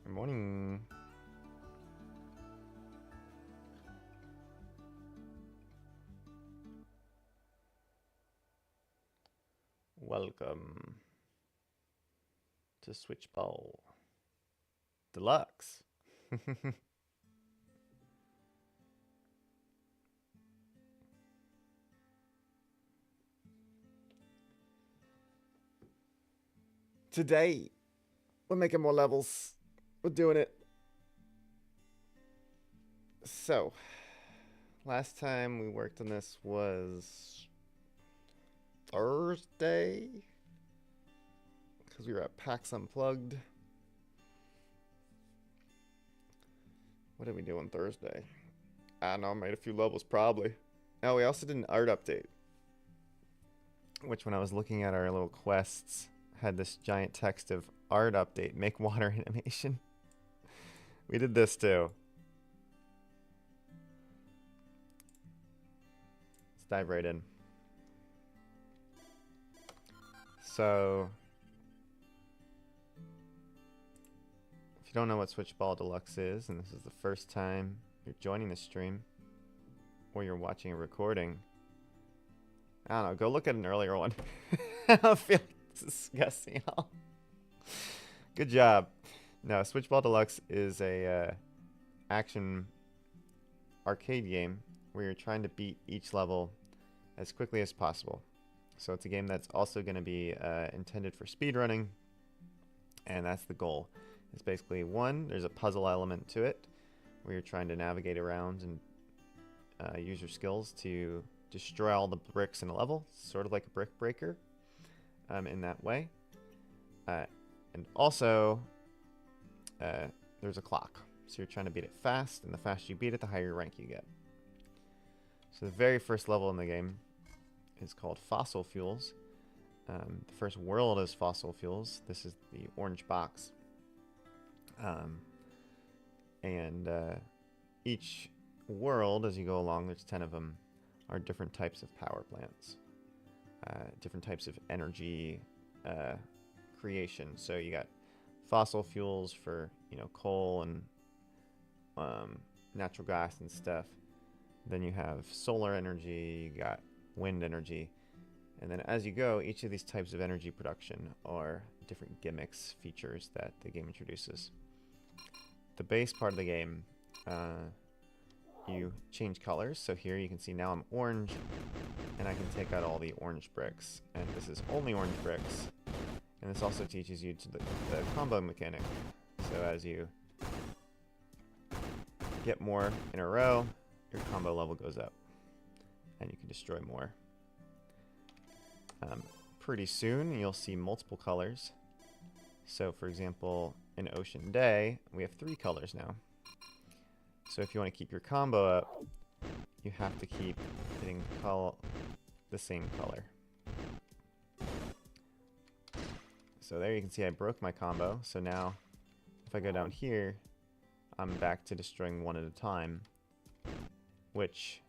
Good morning. Welcome to Switch Ball Deluxe. Today, we're making more levels. We're doing it. So, last time we worked on this was Thursday, because we were at PAX Unplugged. What did we do on Thursday? I don't know, I made a few levels probably. Oh, we also did an art update, which when I was looking at our little quests, had this giant text of art update, make water animation. We did this too. Let's dive right in. So, if you don't know what Switch Ball Deluxe is, and this is the first time you're joining the stream, or you're watching a recording, I don't know, go look at an earlier one. I feel disgusting. Good job. No, Switch Ball Deluxe is a action arcade game where you're trying to beat each level as quickly as possible. So it's a game that's also going to be intended for speedrunning, and that's the goal. It's basically there's a puzzle element to it where you're trying to navigate around and use your skills to destroy all the bricks in a level, sort of like a brick breaker in that way. And also, there's a clock. So you're trying to beat it fast, and the faster you beat it, the higher rank you get. So the very first level in the game is called Fossil Fuels. The first world is Fossil Fuels. This is the orange box. And each world, as you go along, there's 10 of them, are different types of power plants. Different types of energy creation. So you got fossil fuels for, coal and natural gas and stuff. Then you have solar energy, you got wind energy. And then as you go, each of these types of energy production are different gimmicks, features that the game introduces. The base part of the game, you change colors. So here you can see now I'm orange, and I can take out all the orange bricks. And this is only orange bricks. And this also teaches you the combo mechanic. So as you get more in a row, your combo level goes up, and you can destroy more. Pretty soon, you'll see multiple colors. So, for example, in Ocean Day, we have 3 colors now. So if you want to keep your combo up, you have to keep hitting the same color. So there you can see I broke my combo. So now, if I go down here, I'm back to destroying one at a time, which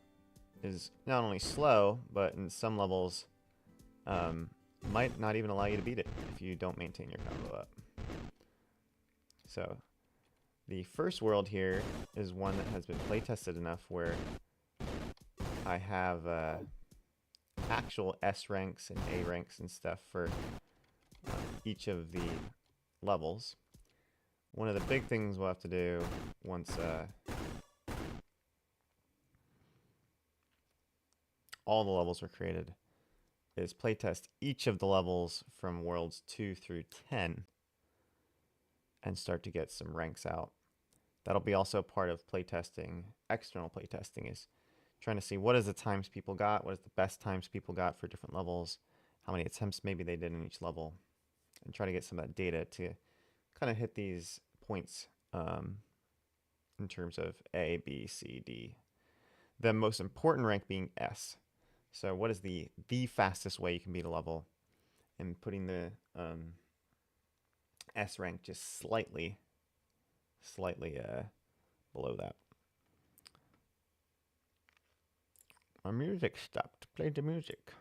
is not only slow, but in some levels might not even allow you to beat it if you don't maintain your combo up. So the first world here is one that has been play tested enough where I have actual S ranks and A ranks and stuff for each of the levels. One of the big things we'll have to do once all the levels are created is playtest each of the levels from worlds 2 through 10 and start to get some ranks out. That'll be also part of playtesting. External playtesting is trying to see what is the times people got, what is the best times people got for different levels, how many attempts maybe they did in each level, and try to get some of that data to kind of hit these points in terms of A, B, C, D. The most important rank being S. So what is the fastest way you can beat a level? And putting the S rank just slightly below that. My music stopped. Play the music.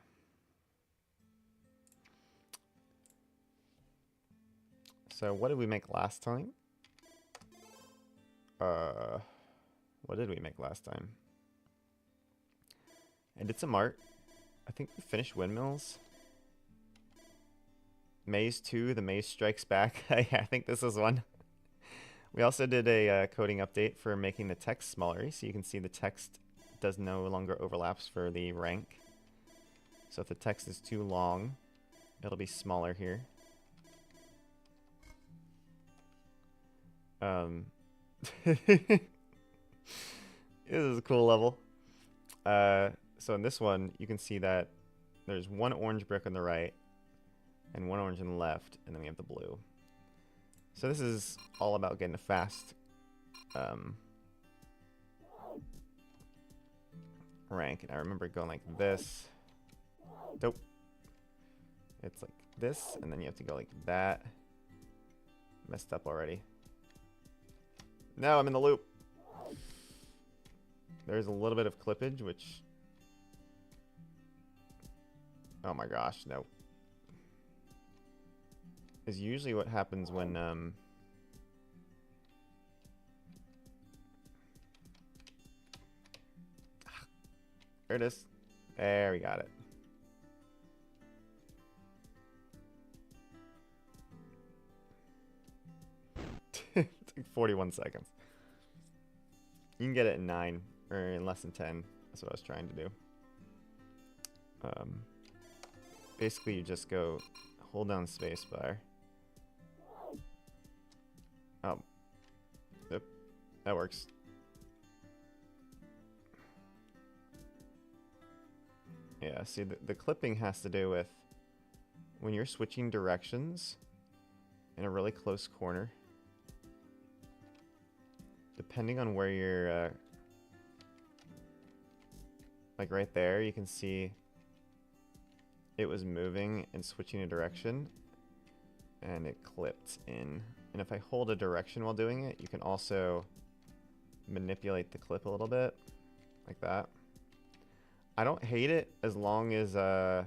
So what did we make last time? What did we make last time? I did some art. I think we finished windmills. Maze 2, the maze strikes back. Yeah, I think this is one. We also did a coding update for making the text smaller, so you can see the text does no longer overlaps for the rank. So if the text is too long, it'll be smaller here. This is a cool level. So in this one, you can see that there's one orange brick on the right and one orange on the left, and then we have the blue. So this is all about getting a fast rank. And I remember going like this. Nope. It's like this, and then you have to go like that. Messed up already. No, I'm in the loop. There's a little bit of clippage, which... Oh my gosh, no. Is usually what happens when... There it is. There, we got it. It took 41 seconds. You can get it in 9, or in less than 10. That's what I was trying to do. Basically, you just go hold down spacebar. Oh. Yep. That works. Yeah, see, the clipping has to do with when you're switching directions in a really close corner. Depending on where you're, like right there, you can see it was moving and switching a direction, and it clipped in. And if I hold a direction while doing it, you can also manipulate the clip a little bit, like that. I don't hate it as long as it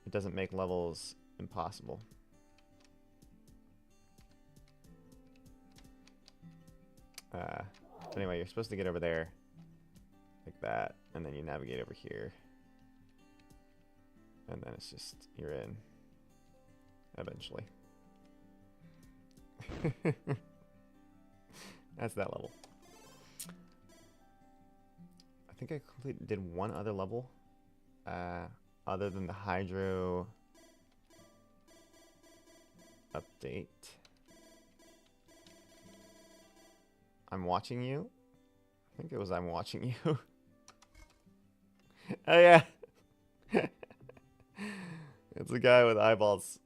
doesn't make levels impossible. Anyway, you're supposed to get over there like that, and then you navigate over here, and then it's just, you're in eventually. That's that level. I think I did one other level other than the hydro update. I'm watching you. I think it was I'm watching you. Oh yeah. It's a guy with eyeballs.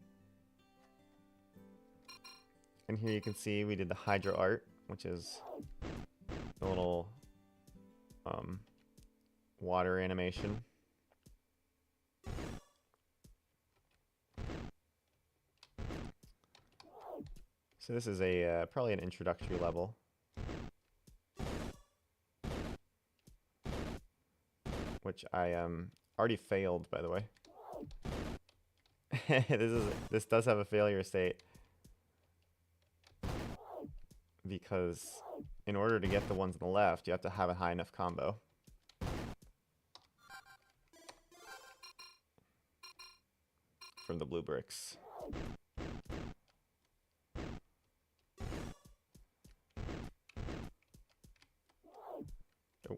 And here you can see we did the hydro art, which is the little water animation. So this is a probably an introductory level. Which I already failed, by the way. This does have a failure state. Because in order to get the ones on the left, you have to have a high enough combo. From the blue bricks. Oh.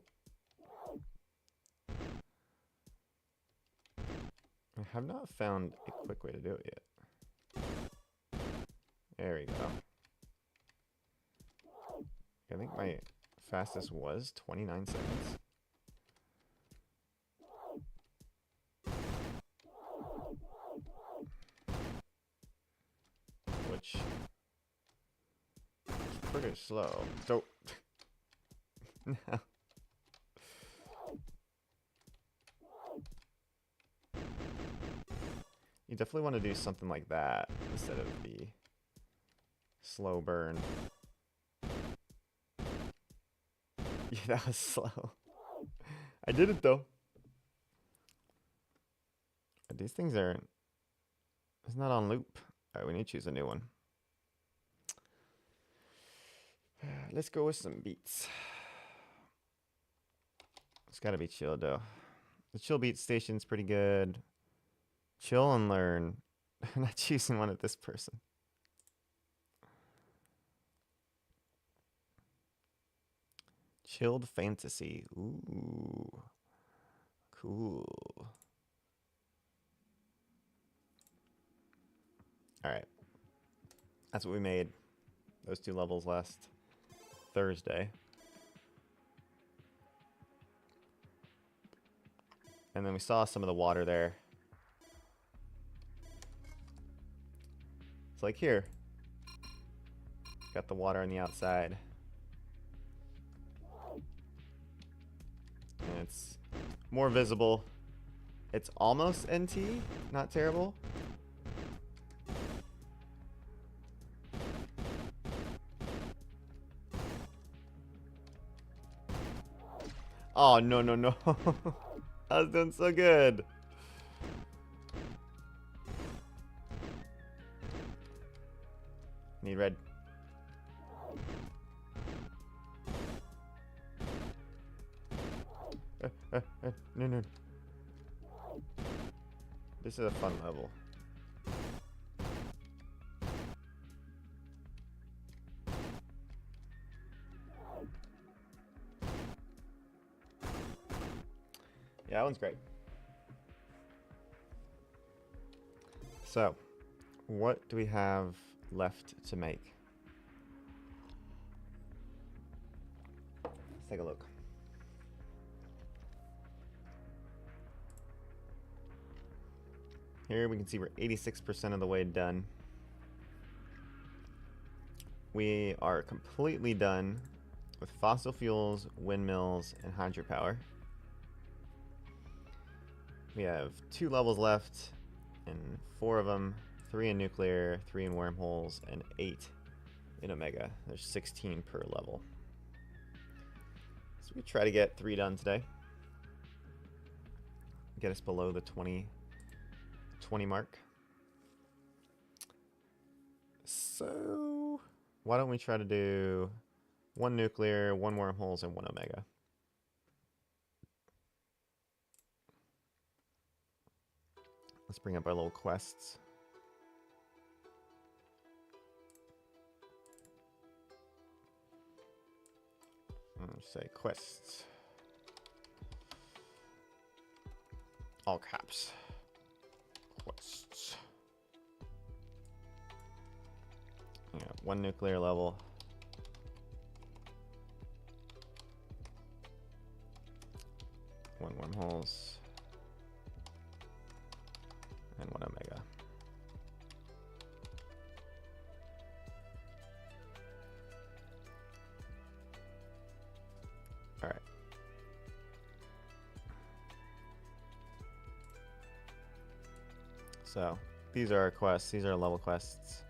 I have not found a quick way to do it yet. There we go. I think my fastest was 29 seconds. Which is pretty slow. So, no. You definitely want to do something like that instead of the slow burn. Yeah, that was slow. I did it though. These things are... It's not on loop. Alright, we need to choose a new one. let's go with some beats. It's gotta be chill though. The chill beat station's pretty good. Chill and learn. I'm not choosing one of this person. Chilled fantasy. Ooh. Cool. Alright. That's what we made. Those 2 levels last Thursday. And then we saw some of the water there. It's like here. Got the water on the outside. And it's more visible. It's almost NT, not terrible. Oh, no, no, no. I was doing so good. Need red. No, no. This is a fun level. Yeah, that one's great. So, what do we have left to make? Let's take a look. Here we can see we're 86% of the way done. We are completely done with fossil fuels, windmills, and hydropower. We have 2 levels left, and 4 of them, 3 in nuclear, 3 in wormholes, and 8 in Omega. There's 16 per level. So we try to get 3 done today. Get us below the 20 mark. So why don't we try to do 1 nuclear, 1 wormholes, and 1 Omega. Let's bring up our little quests. Let's say quests. All caps. Quests. Yeah, 1 nuclear level. 1 wormholes. And 1 Omega. All right. So these are our quests. These are our level quests.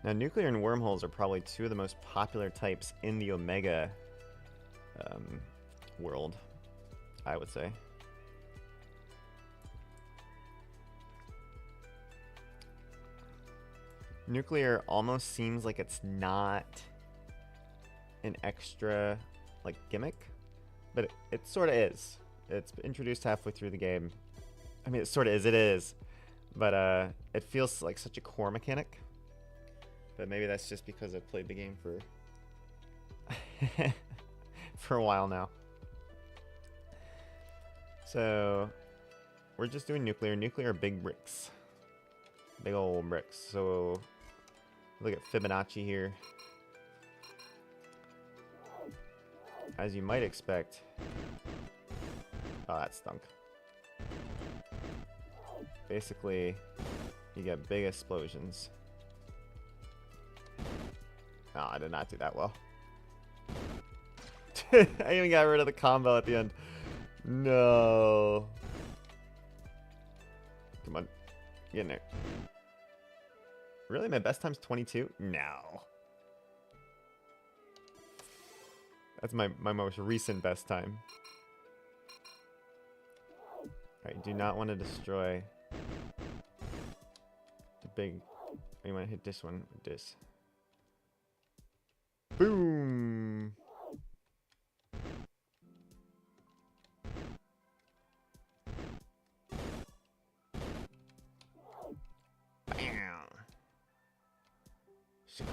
Now, nuclear and wormholes are probably 2 of the most popular types in the Omega world, I would say. Nuclear almost seems like it's not an extra, like, gimmick, but it sort of is. It's introduced halfway through the game. I mean, it sort of is. It is. But it feels like such a core mechanic. But maybe that's just because I've played the game for for a while now. So we're just doing nuclear. Nuclear are big bricks. Big old bricks. So look at Fibonacci here. As you might expect. Oh, that stunk. Basically, you get big explosions. Oh, I did not do that well. I even got rid of the combo at the end. No. Come on. Get in there. Really? My best time's 22? No. That's my most recent best time. Alright, do not want to destroy the big... You want to hit this one with this. Boom!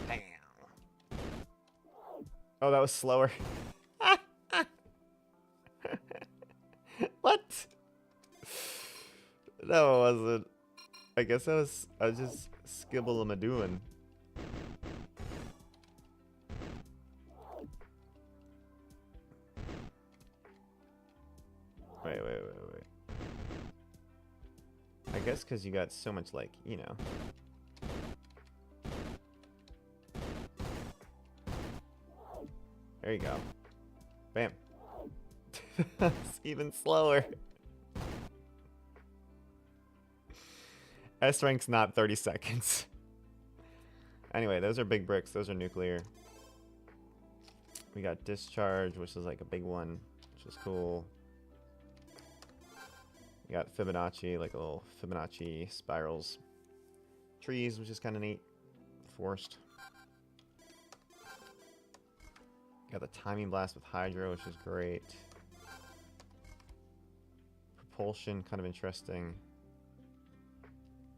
Bam. Oh, that was slower. What? No, it wasn't. I guess I was just skibble-a-doing. Wait. I guess because you got so much, like, you know. There you go. Bam. It's even slower. S rank's not 30 seconds. Anyway, those are big bricks. Those are nuclear. We got discharge, which is like a big one, which is cool. We got Fibonacci, like little Fibonacci spirals. Trees, which is kind of neat. Forest. Got the timing blast with Hydro, which is great. Propulsion, kind of interesting.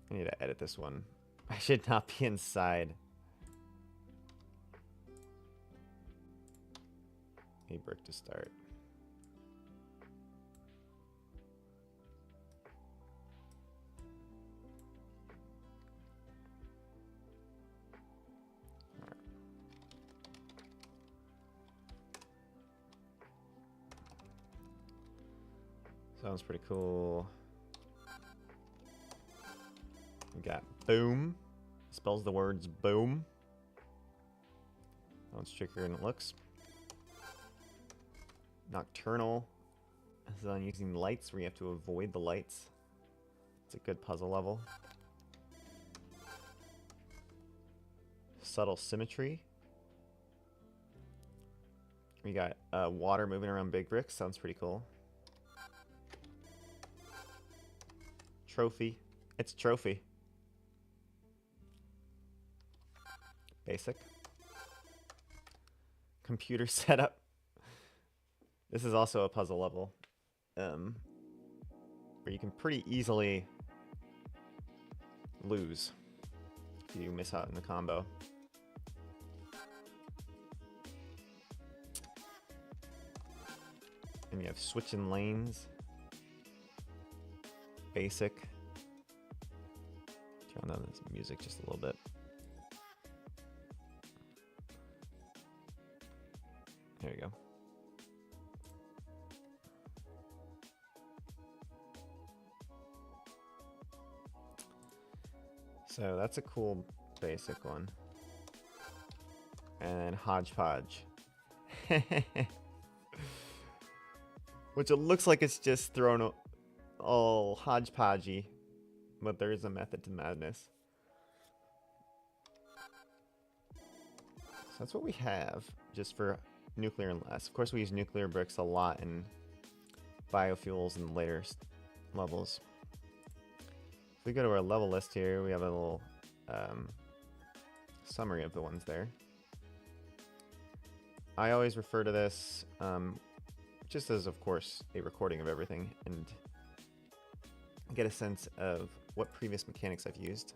I need to edit this one. I should not be inside. A brick to start. Sounds pretty cool. We got boom. Spells the words boom. That one's trickier than it looks. Nocturnal. This is on using lights where you have to avoid the lights. It's a good puzzle level. Subtle symmetry. We got water moving around big bricks. Sounds pretty cool. Trophy. It's trophy. Basic. Computer setup. This is also a puzzle level. Where you can pretty easily lose if you miss out in the combo. And you have switching lanes. Basic. Turn on this music just a little bit. There you go. So that's a cool basic one. And then hodgepodge. Which it looks like it's just thrown all hodgepodgey, but there is a method to madness. So that's what we have just for nuclear and less. Of course, we use nuclear bricks a lot in biofuels in the later levels. If we go to our level list here, we have a little summary of the ones there. I always refer to this just as, of course, a recording of everything and get a sense of what previous mechanics I've used.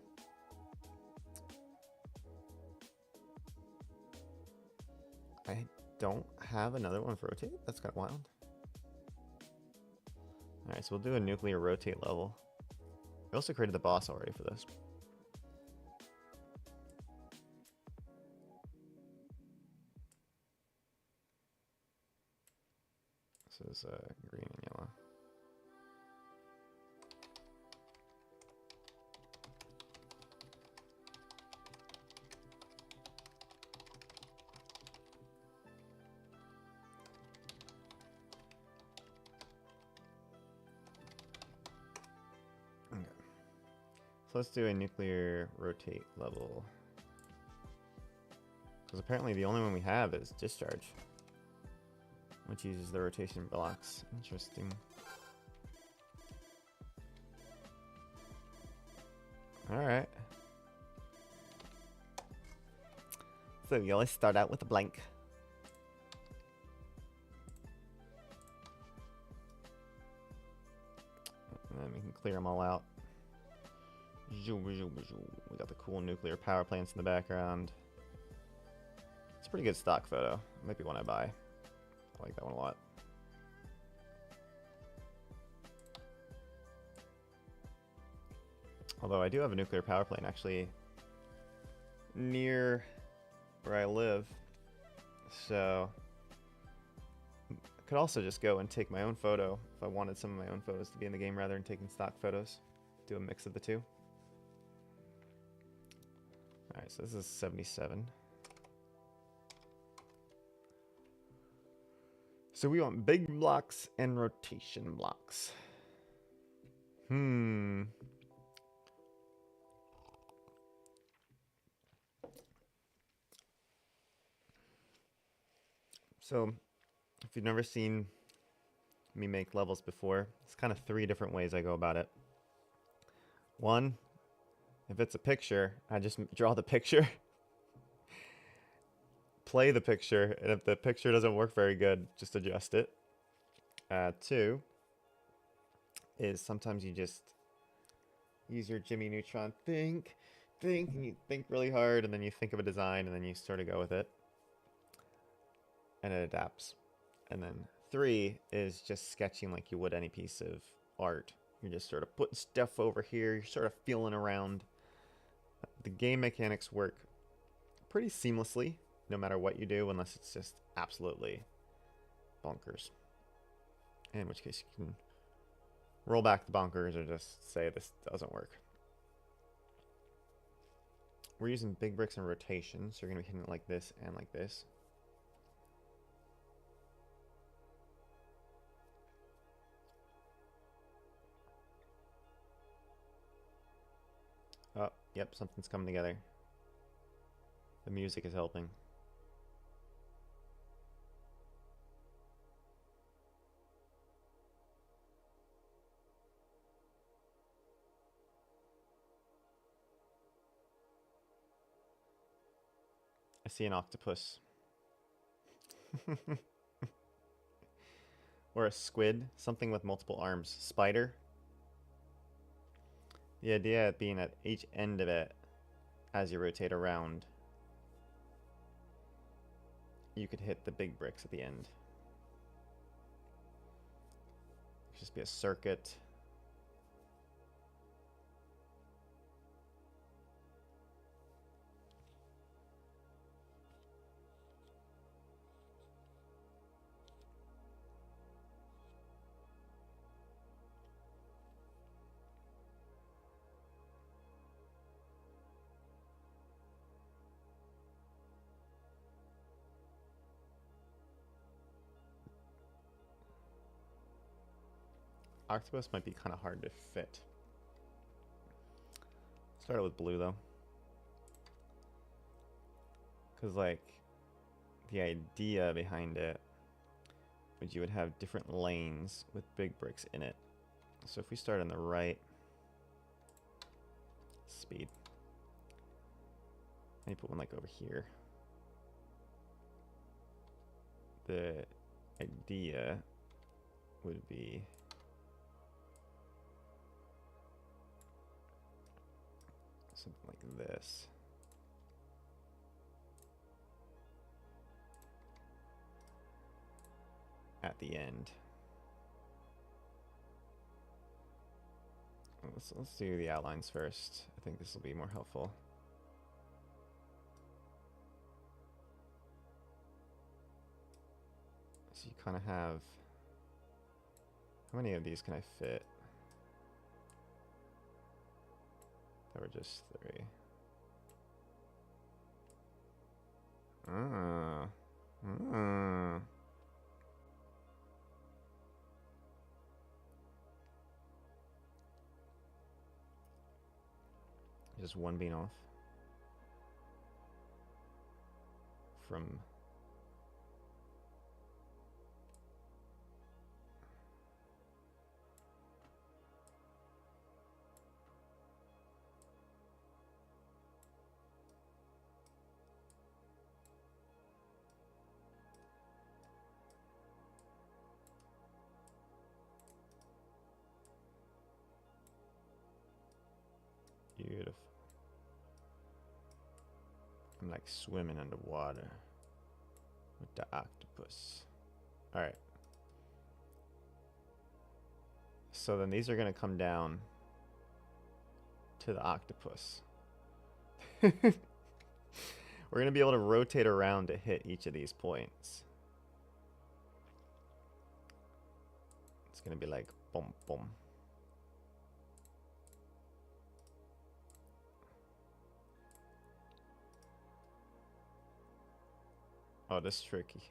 I don't have another one for rotate? That's kind of wild. Alright, so we'll do a nuclear rotate level. We also created the boss already for this. This is green and yellow. Okay. So let's do a nuclear rotate level. Because apparently the only one we have is discharge, which uses the rotation blocks. Interesting. Alright. So you always start out with a blank. And then we can clear them all out. We got the cool nuclear power plants in the background. pretty good stock photo. Might be one I buy. I like that one a lot. Although I do have a nuclear power plant actually near where I live. So I could also just go and take my own photo if I wanted some of my own photos to be in the game rather than taking stock photos. Do a mix of the two. Alright, so this is 77. So we want big blocks and rotation blocks. So if you've never seen me make levels before, it's kind of 3 different ways I go about it. One, if it's a picture, I just draw the picture, play the picture, and if the picture doesn't work very good, just adjust it. 2 is sometimes you just use your Jimmy Neutron think, and you think really hard, and then you think of a design, and then you sort of go with it. And it adapts. And then 3 is just sketching like you would any piece of art. You're just sort of putting stuff over here, you're sort of feeling around. The game mechanics work pretty seamlessly, no matter what you do, unless it's just absolutely bonkers. In which case you can roll back the bonkers or just say this doesn't work. We're using big bricks in rotation, so you're going to be hitting it like this and like this. Oh, yep, something's coming together. The music is helping. I see an octopus. Or a squid, something with multiple arms. Spider. The idea being at each end of it, as you rotate around, you could hit the big bricks at the end. Just be a circuit. Octopus might be kind of hard to fit. Started with blue though. Because like the idea behind it is you would have different lanes with big bricks in it. So if we start on the right, speed. And you put one like over here. The idea would be something like this. At the end. Let's do the outlines first. I think this will be more helpful. So you kind of have... How many of these can I fit? There were just 3. Just one being off from beautiful. I'm like swimming underwater. with the octopus. All right. So then these are going to come down to the octopus. We're going to be able to rotate around to hit each of these points. It's going to be like boom, boom. Oh, this is tricky.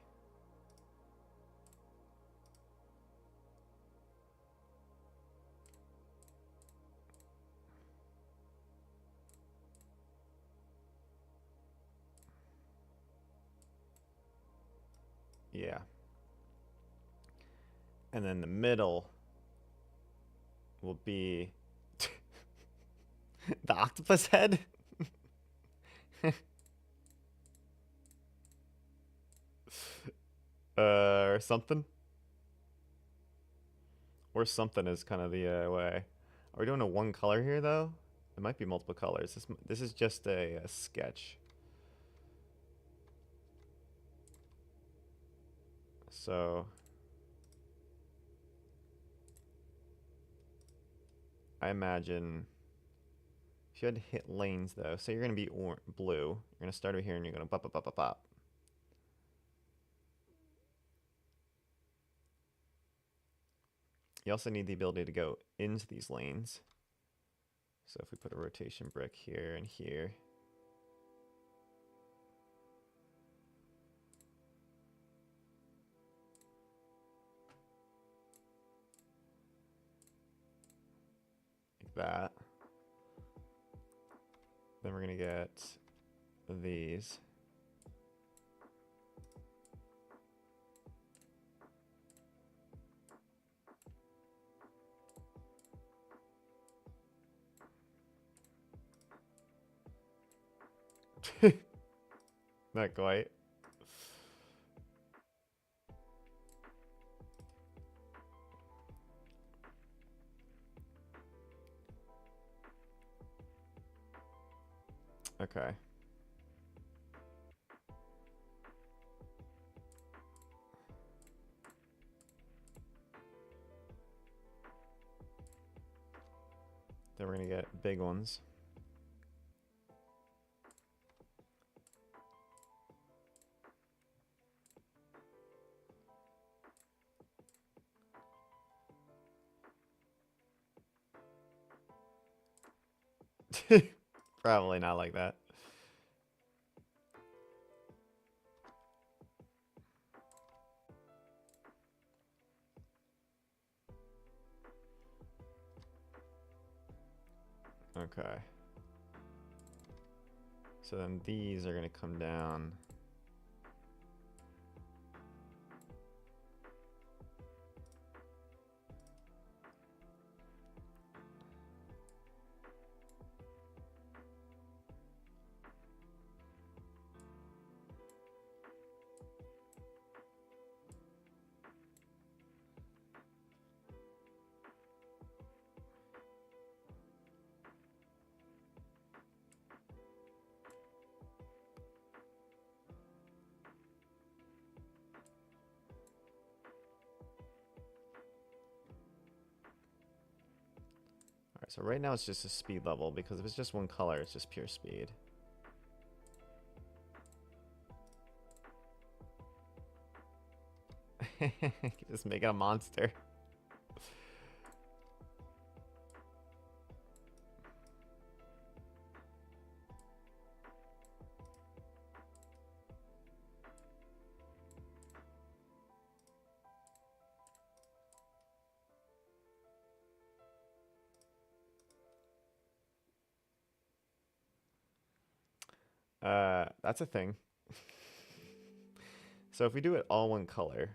Yeah. And then the middle will be the octopus head. Or something. Or something is kind of the way. Are we doing a one color here though? It might be multiple colors. This is just a sketch. So I imagine if you had to hit lanes though, say you're gonna be blue, you're gonna start over here and you're gonna pop, pop, pop, pop, pop. You also need the ability to go into these lanes. So if we put a rotation brick here and here. Like that. Then we're gonna get these. Not quite. Okay. Then we're gonna get big ones. Probably not like that. Okay. So then these are going to come down. Alright, so right now it's just a speed level, because if it's just one color, it's just pure speed. Just make it a monster. That's a thing. So if we do it all one color,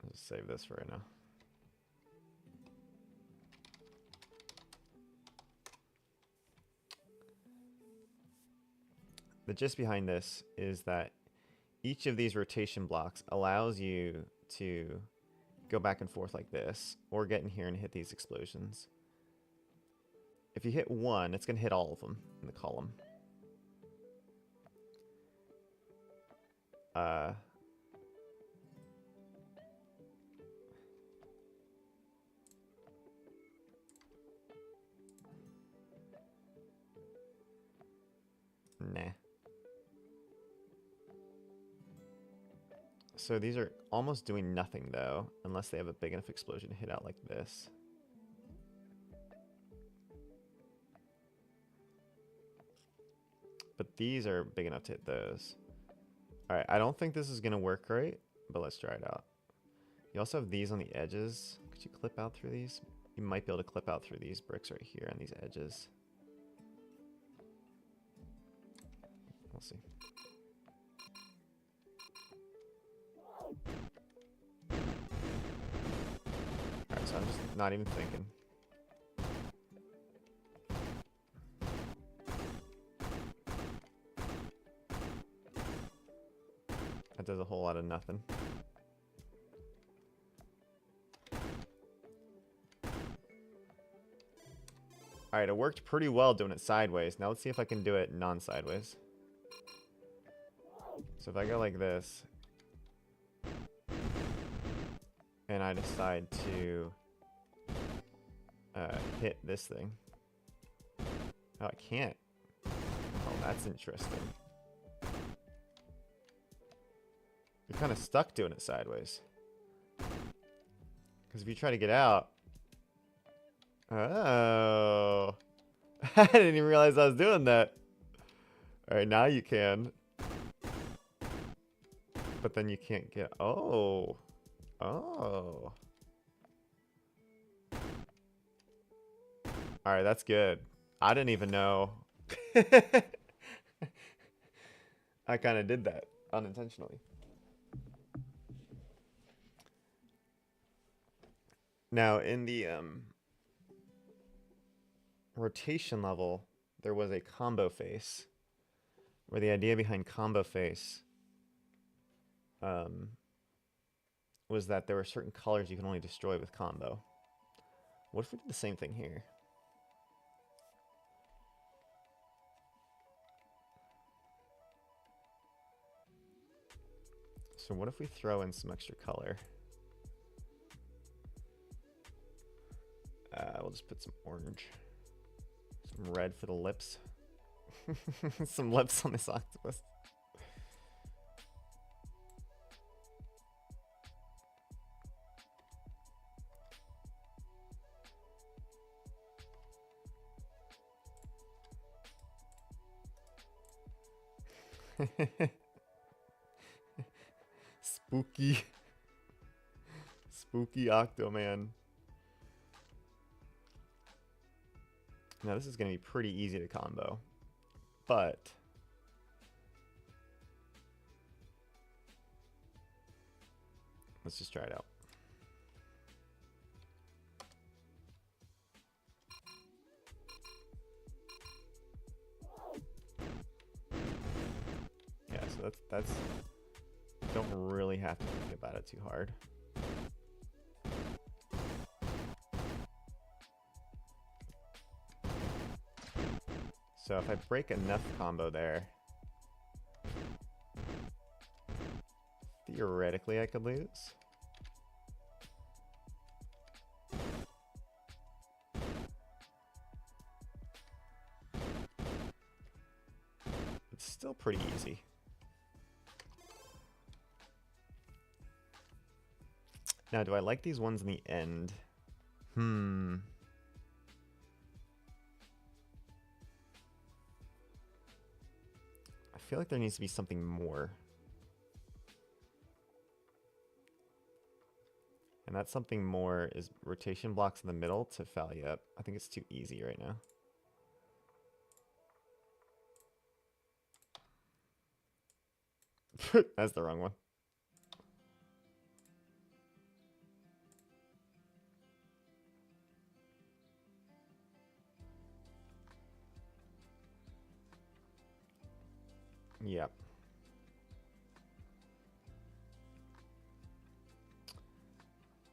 let's save this for right now. The gist behind this is that each of these rotation blocks allows you to go back and forth like this, or get in here and hit these explosions. If you hit one, it's going to hit all of them in the column. uh, nah. So these are almost doing nothing though, unless they have a big enough explosion to hit out like this. But these are big enough to hit those. Alright, I don't think this is going to work right, but let's try it out. You also have these on the edges. Could you clip out through these? You might be able to clip out through these bricks right here on these edges. We'll see. Alright, so I'm just not even thinking. That does a whole lot of nothing. Alright, it worked pretty well doing it sideways. Now let's see if I can do it non-sideways. So if I go like this, and I decide to hit this thing. Oh, I can't. Oh, that's interesting. You're kind of stuck doing it sideways. Because if you try to get out... Oh. I didn't even realize I was doing that. Alright, now you can. But then you can't get... Oh. Oh. Alright, that's good. I didn't even know. I kind of did that unintentionally. Now, in the rotation level, there was a combo face, where the idea behind combo face was that there were certain colors you can only destroy with combo. What if we did the same thing here? So what if we throw in some extra color? We'll just put some orange. Some red for the lips. Some lips on this octopus. Spooky. Spooky Octoman. Now this is going to be pretty easy to combo, but let's just try it out. Yeah, so that's don't really have to think about it too hard. So if I break enough combo there, theoretically I could lose. It's still pretty easy. Now, do I like these ones in the end? I feel like there needs to be something more. And that something more is rotation blocks in the middle to foul you up. I think it's too easy right now. That's the wrong one. Yep.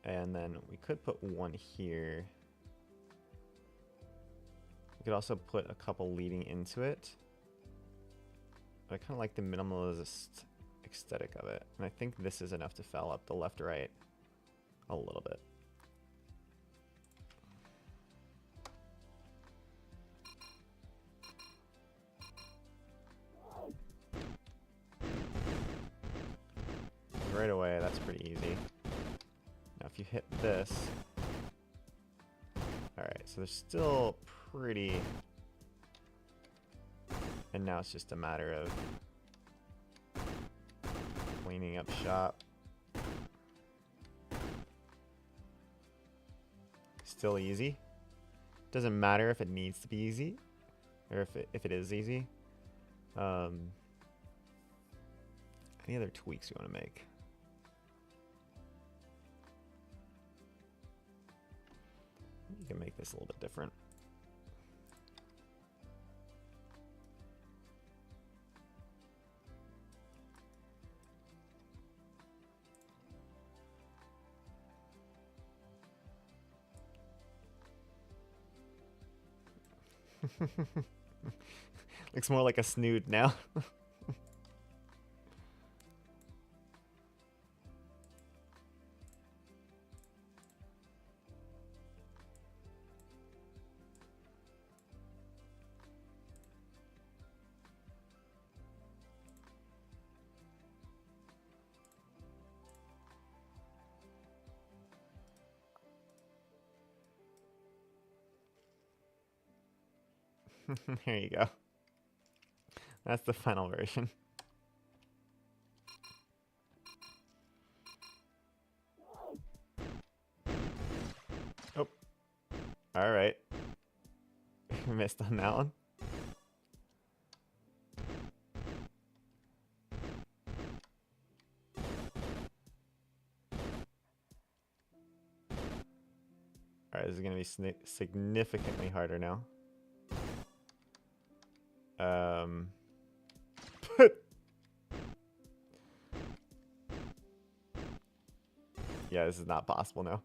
And then we could put one here. We could also put a couple leading into it. But I kind of like the minimalist aesthetic of it. And I think this is enough to foul up the left-right a little bit. Right away, that's pretty easy. Now if you hit this... Alright, so they're still pretty... And now it's just a matter of cleaning up shop. Still easy. Doesn't matter if it needs to be easy, or if it is easy. Any other tweaks you want to make? You can make this a little bit different. Looks more like a snood now. There you go. That's the final version. Oh. Alright. Missed on that one. Alright, this is going to be significantly harder now. Yeah, this is not possible now.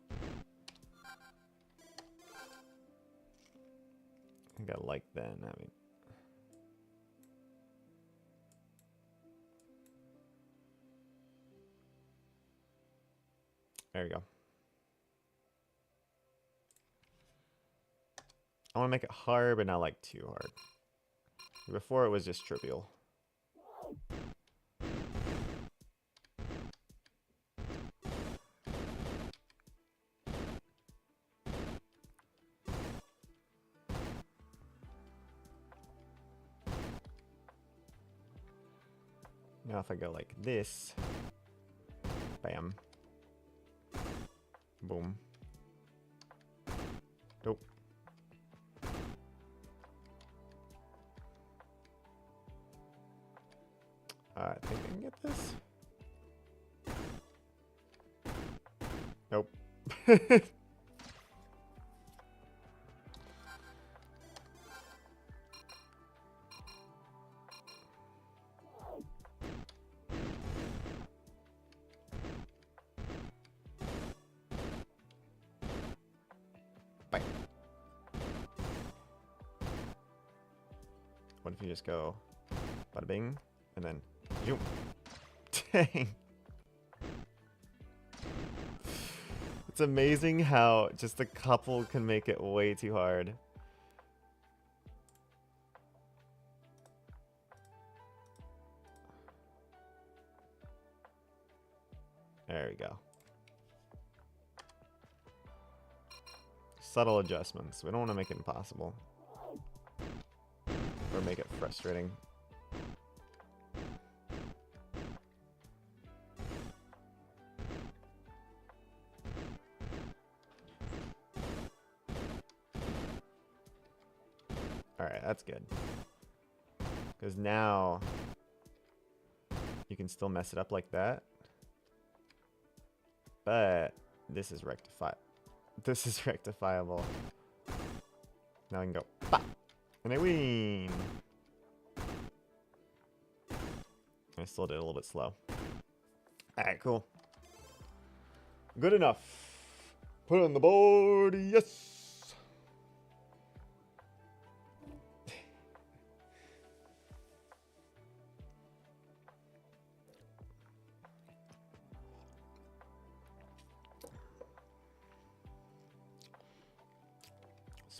I think I like then. I mean, there we go. I want to make it hard, but not like too hard. Before it was just trivial. Now if I go like this, bam, boom, nope. I think I can get this. Nope. Bye. What if you just go bada bing and then zoom? Dang. It's amazing how just a couple can make it way too hard. There we go. Subtle adjustments. We don't want to make it impossible. Or make it frustrating. Alright, that's good. Because now you can still mess it up like that. But this is This is rectifiable. Now I can go bah! And I win. I still did a little bit slow. Alright, cool. Good enough. Put it on the board, yes!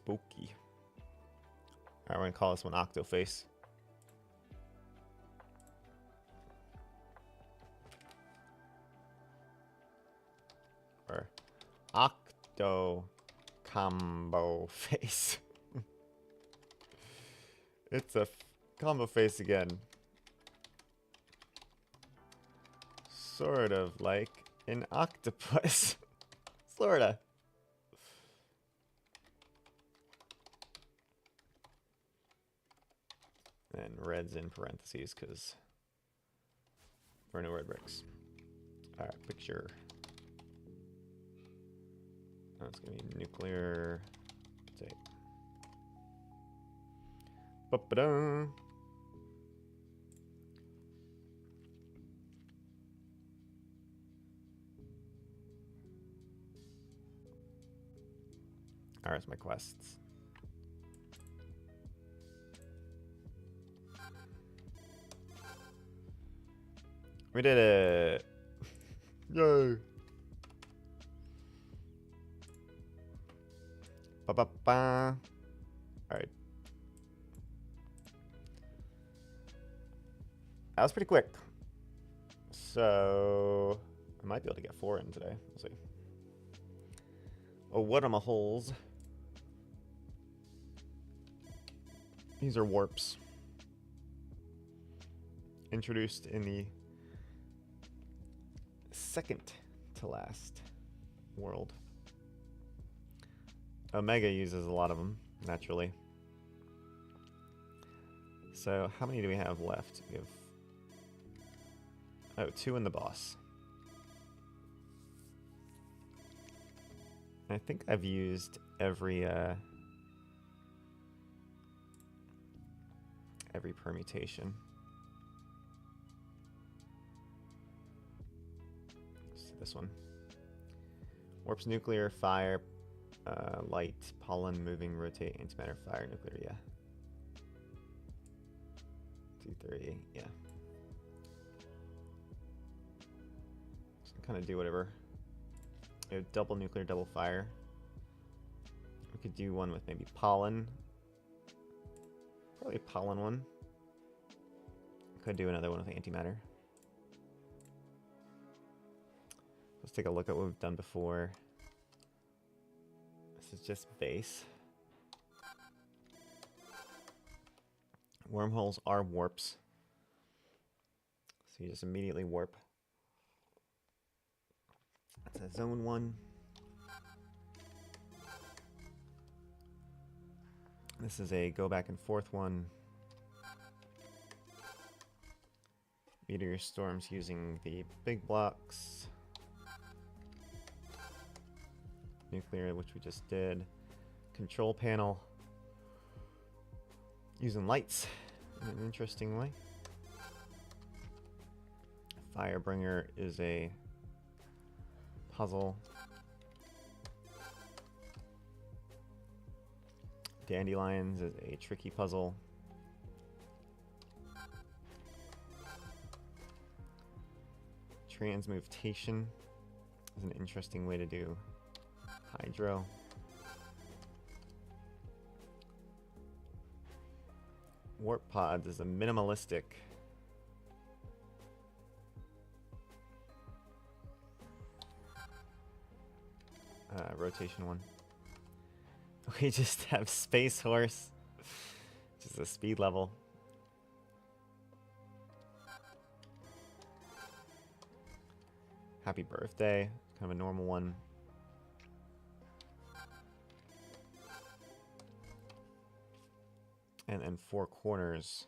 Spooky. Alright, we're gonna call this one Octoface. Or Octo Combo Face. It's a combo face again. Sort of like an octopus. Sorta. And red's in parentheses because there are no red bricks. Alright, picture. Oh, it's gonna be nuclear tape. Ba-ba-da. Alright, it's my quests. We did it! Yay! Ba-ba-ba. Alright. That was pretty quick. So I might be able to get 4 in today. We'll see. Oh, what are my holes? These are warps. Introduced in the second to last world. Omega uses a lot of them, naturally. So how many do we have left? We have... Oh, 2 in the boss. I think I've used every permutation. Let's see this one. Warps, nuclear, fire, light, pollen, moving, rotate, antimatter, fire, nuclear, yeah. 2, 3, yeah. So kind of do whatever. We have double nuclear, double fire. We could do one with maybe pollen. Probably a pollen one. Could do another one with antimatter. Let's take a look at what we've done before. This is just base. Wormholes are warps. So you just immediately warp. That's a zone 1. This is a go back and forth one. Meteor storms using the big blocks. Nuclear, which we just did. Control panel. Using lights in an interesting way. Firebringer is a puzzle. Dandelions is a tricky puzzle. Transmutation is an interesting way to do hydro. Warp pods is a minimalistic rotation one. We just have Space Horse, which is a speed level. Happy Birthday, kind of a normal one. And then Four Corners,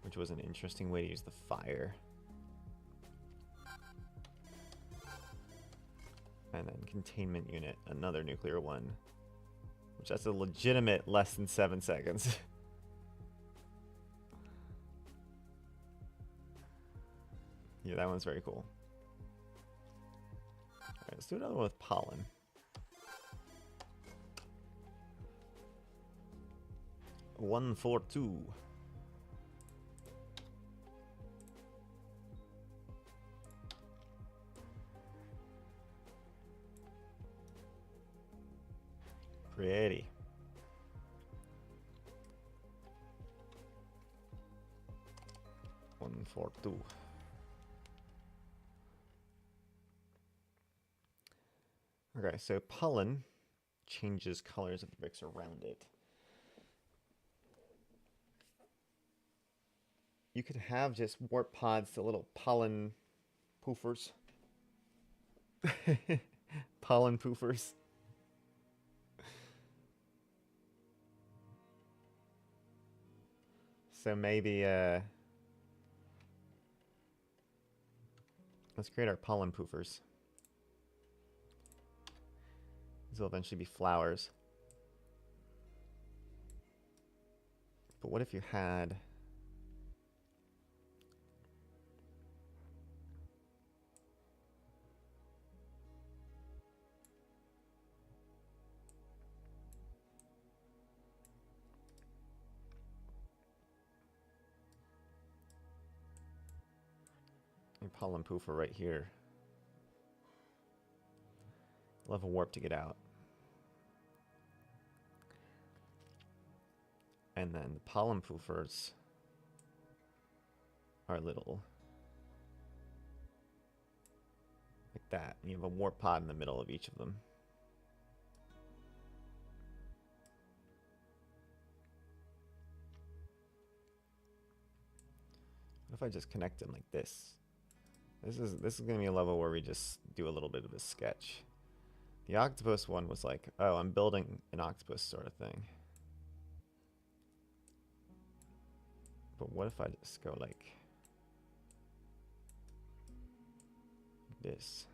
which was an interesting way to use the fire. And then Containment Unit, another nuclear one. Which that's a legitimate less than 7 seconds. Yeah, that one's very cool. Alright, let's do another one with pollen. One, 4, 2. Pretty. One, 4, 2. Okay, so pollen changes colors of the bricks around it. You could have just warp pods, the little pollen poofers. Pollen poofers. So maybe, let's create our pollen poofers. These will eventually be flowers. But what if you had... a pollen poofer right here. We'll have a warp to get out. And then the pollen poofers are little. Like that. And you have a warp pod in the middle of each of them. What if I just connect them like this? This is gonna be a level where we just do a little bit of a sketch. The octopus one was like, oh, I'm building an octopus sort of thing. But what if I just go like this?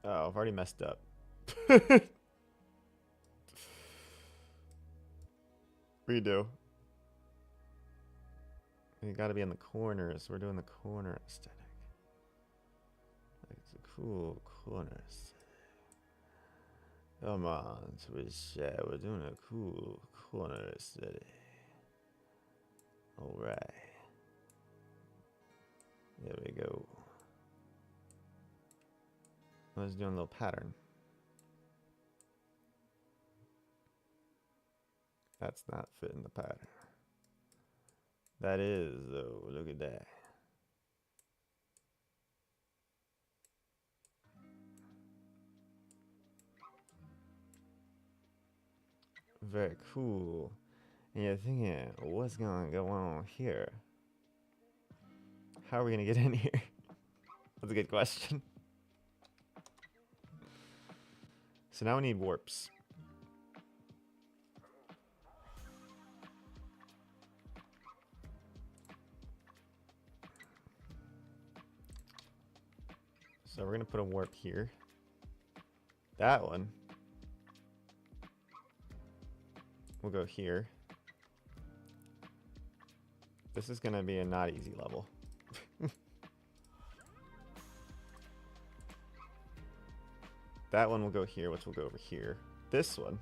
Oh, I've already messed up. Redo. You gotta be in the corners. We're doing the corner aesthetic. Like, it's a cool corner aesthetic. Come on, Twitch chat. We're doing a cool corner aesthetic. Alright. There we go. Let's do a little pattern. That's not fitting the pattern. That is, though. Look at that. Very cool. And you're thinking, what's gonna go on here? How are we gonna get in here? That's a good question. So now we need warps. So we're gonna put a warp here. That one will go here. This is gonna be a not easy level. That one will go here, which will go over here. This one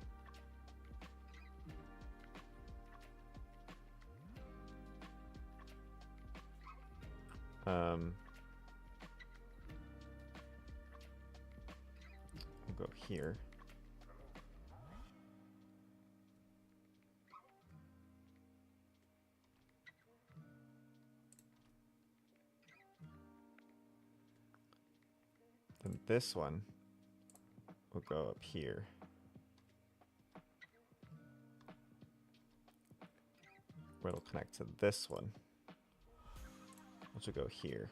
will go here. Then this one will go up here. Where it'll connect to this one, which will go here.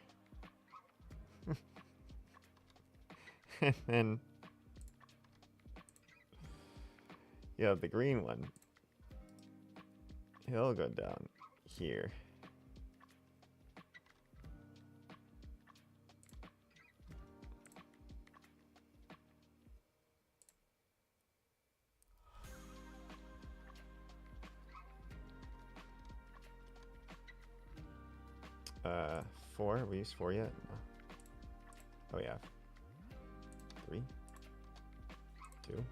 And then you have the green one. He'll go down here. 4. We used 4 yet? No. Oh yeah. 3, 2.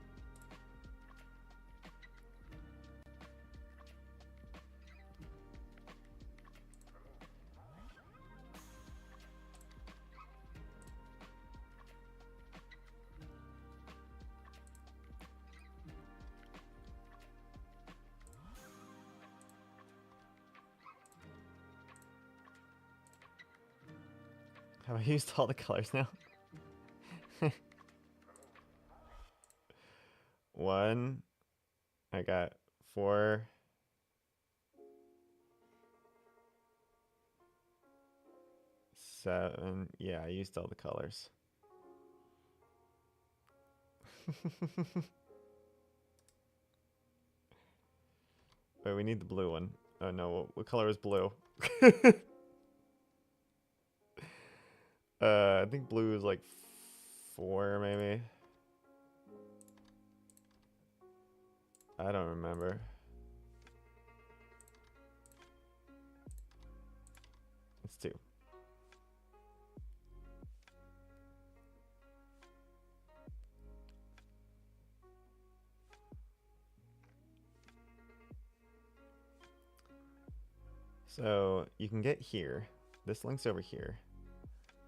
Have I used all the colors now? 1. I got 4. 7. Yeah, I used all the colors. Wait, we need the blue one. Oh no, what color is blue? I think blue is like 4 maybe. I don't remember. It's 2. So you can get here. This link's over here.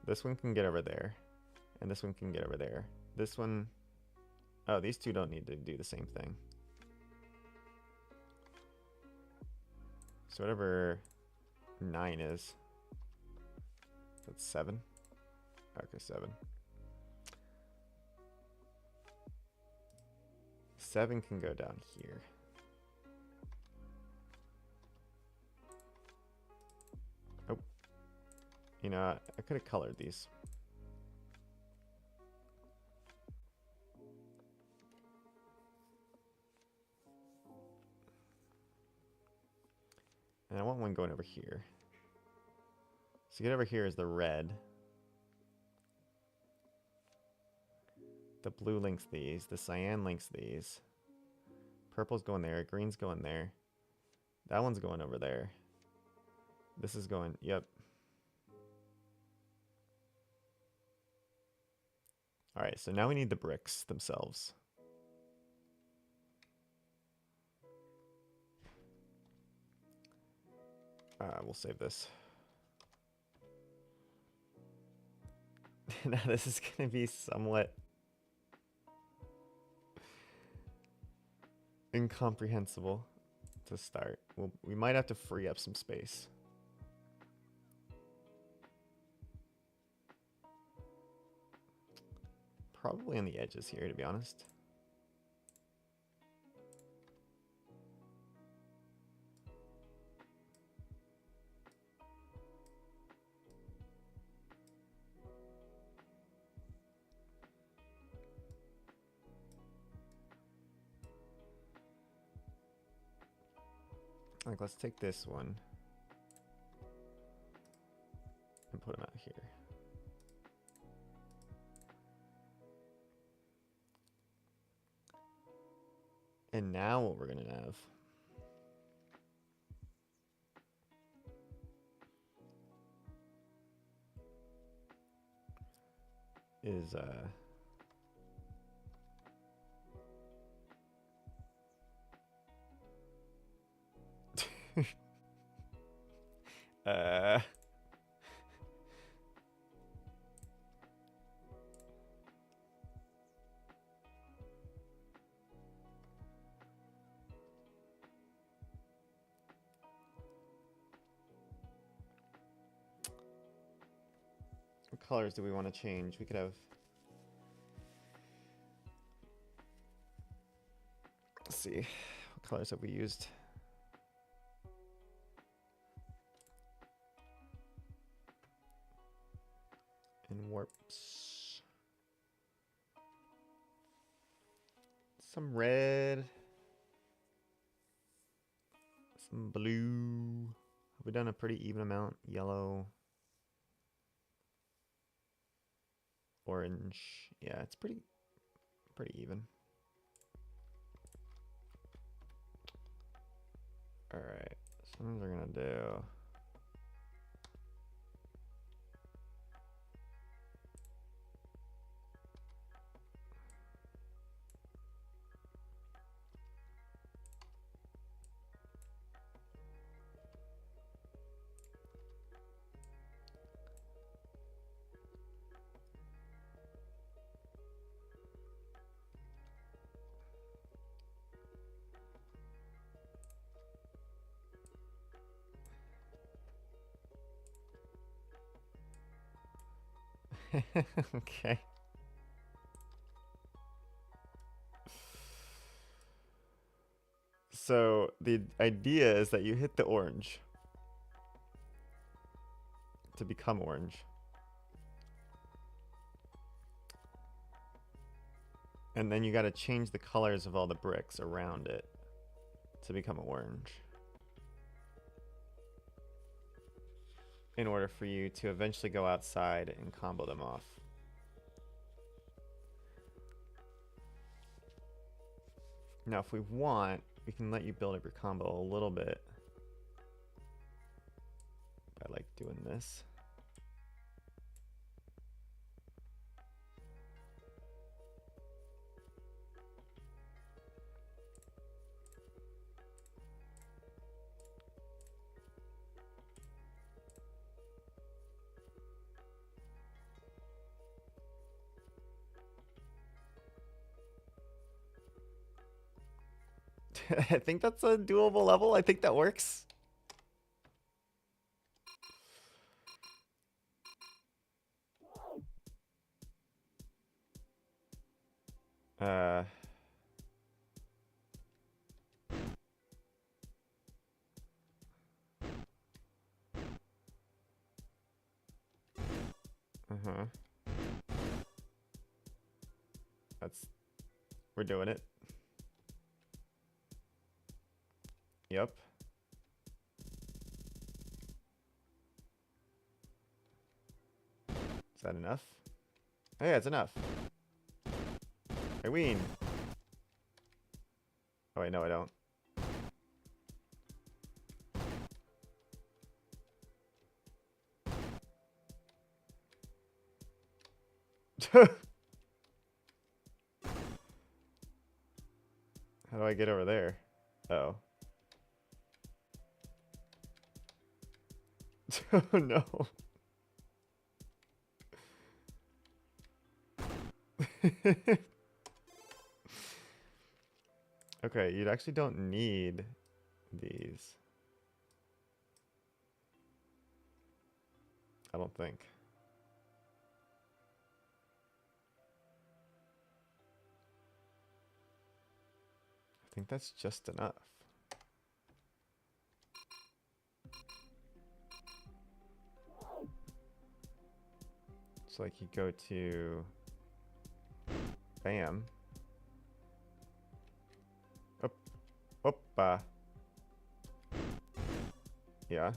This one can get over there. And this one can get over there. This one... Oh, these two don't need to do the same thing. So whatever 9 is. That's 7. Okay, 7. 7 can go down here. Oh. You know, I could have colored these. And I want one going over here. So get over here is the red. The blue links these. The cyan links these. Purple's going there. Green's going there. That one's going over there. This is going... Yep. Alright, so now we need the bricks themselves. We'll save this. Now this is going to be somewhat incomprehensible to start. We might have to free up some space. Probably on the edges here, to be honest. Like, let's take this one and put him out here. And now what we're gonna have is what colors do we want to change? We could have... Let's see. What colors have we used? And warps. Some red. Some blue. Have we done a pretty even amount? Yellow. Orange. Yeah, it's pretty even. Alright, so what we're gonna do Okay. So the idea is that you hit the orange to become orange. And then you got to change the colors of all the bricks around it to become orange, in order for you to eventually go outside and combo them off. Now, if we want, we can let you build up your combo a little bit by like doing this. I think that's a doable level. I think that works. Uh, uh-huh. We're doing it. Yep. Is that enough? Oh yeah, it's enough. I win. Oh wait, no I don't. How do I get over there? Oh. Oh no. Okay, you actually don't need these. I don't think. I think that's just enough. It's like you go to bam. Up, up, yeah.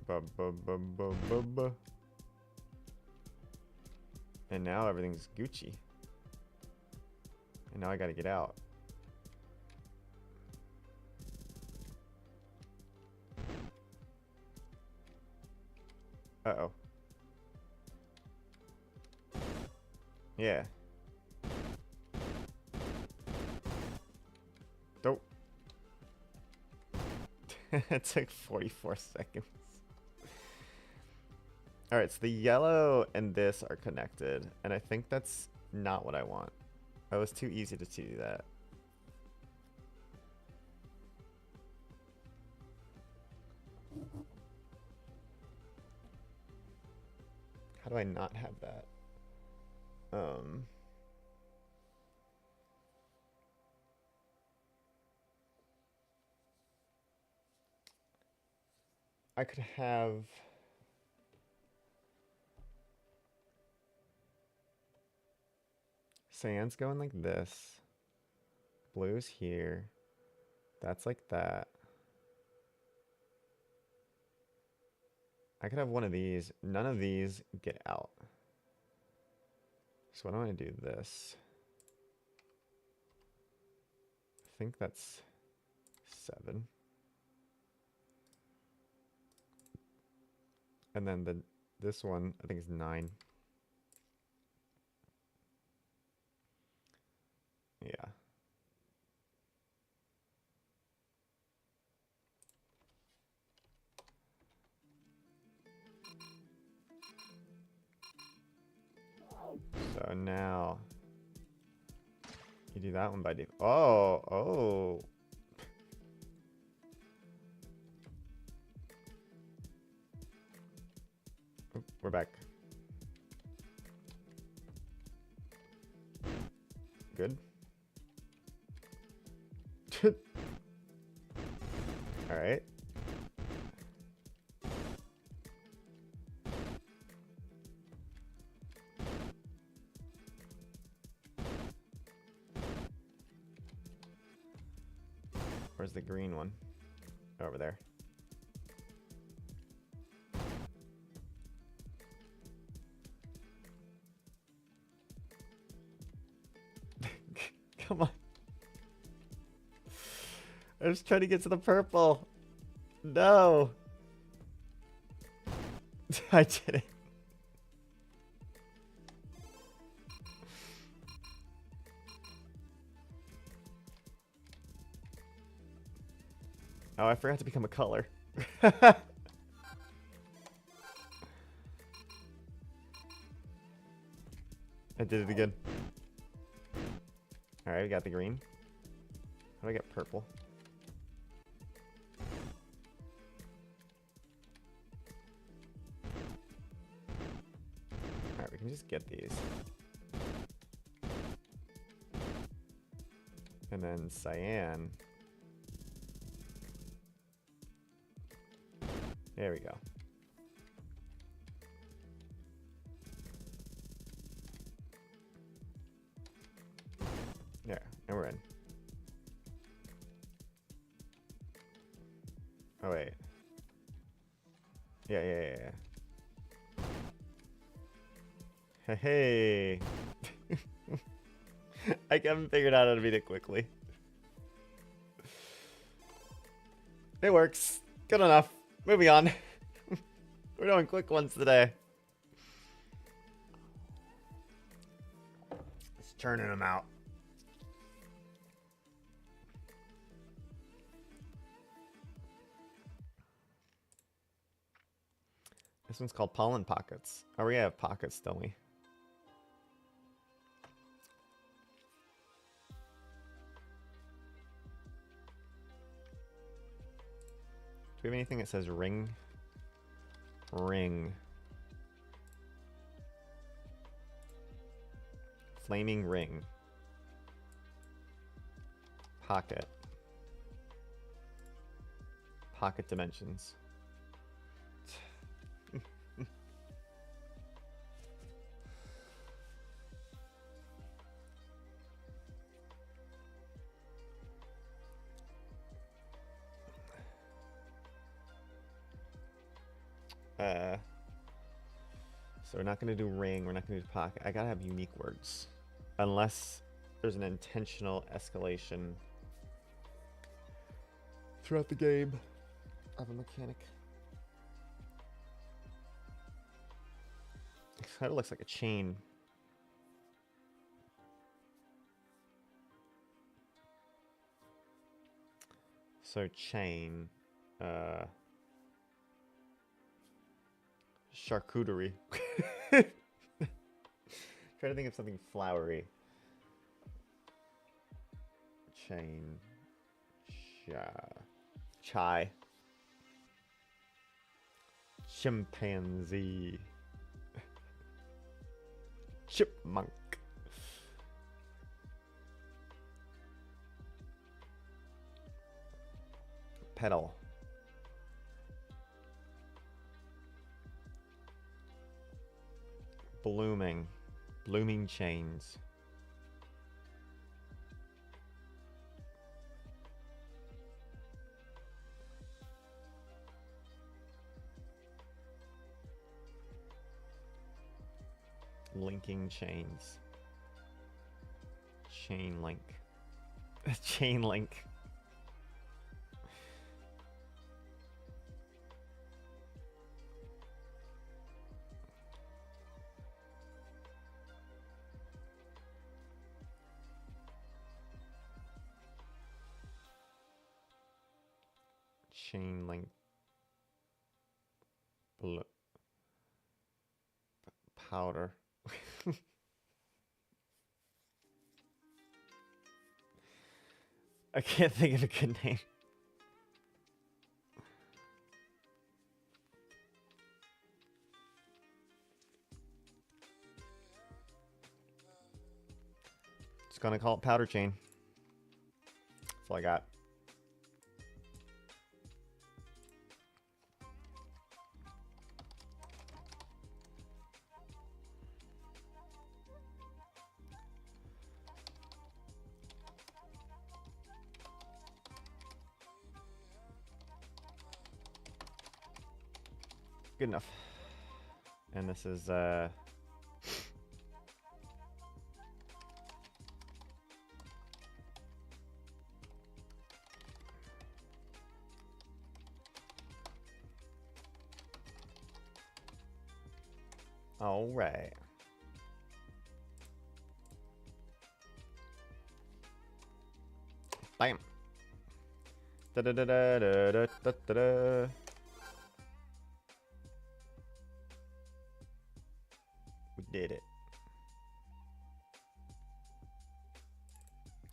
Ba, ba, ba, ba, ba, ba. And now everything's Gucci. And now I gotta get out. Uh-oh. Yeah. Dope. It took 44 seconds. Alright, so the yellow and this are connected. And I think that's not what I want. That was too easy to do that. How do I not have that? I could have sand's going like this. Blue's here. That's like that. I could have one of these. None of these get out. So why don't I do this? I think that's 7. And then this one, I think is 9. Yeah. So now you do that one by default. Oh. We're back. Good. All right. Where's the green one? Over there. Come on. I was trying to get to the purple. No. I did it. Oh, I forgot to become a color. I did it again. Alright, we got the green. How do I get purple? Alright, we can just get these. And then cyan. There we go. There, and we're in. Oh wait. Yeah. Hey. I haven't figured out how to beat it quickly. It works. Good enough. Moving on. We're doing quick ones today. Just churning them out. This one's called Pollen Pockets. Oh, we have pockets, don't we? Do we have anything that says ring? Ring. Flaming ring. Pocket. Pocket dimensions. So we're not going to do ring, we're not going to do pocket. I gotta have unique words. Unless there's an intentional escalation throughout the game of a mechanic. It kind of looks like a chain. So chain. Charcuterie. Trying to think of something flowery. Chain. Chai. Chimpanzee. Chipmunk. Pedal. Blooming. Blooming chains. Linking chains. Chain link. Chain link. Chain link. Powder. I can't think of a good name. Just gonna call it powder chain. That's all I got. Good enough. And this is all right. Bam. Da da da da da da da da da. We did it.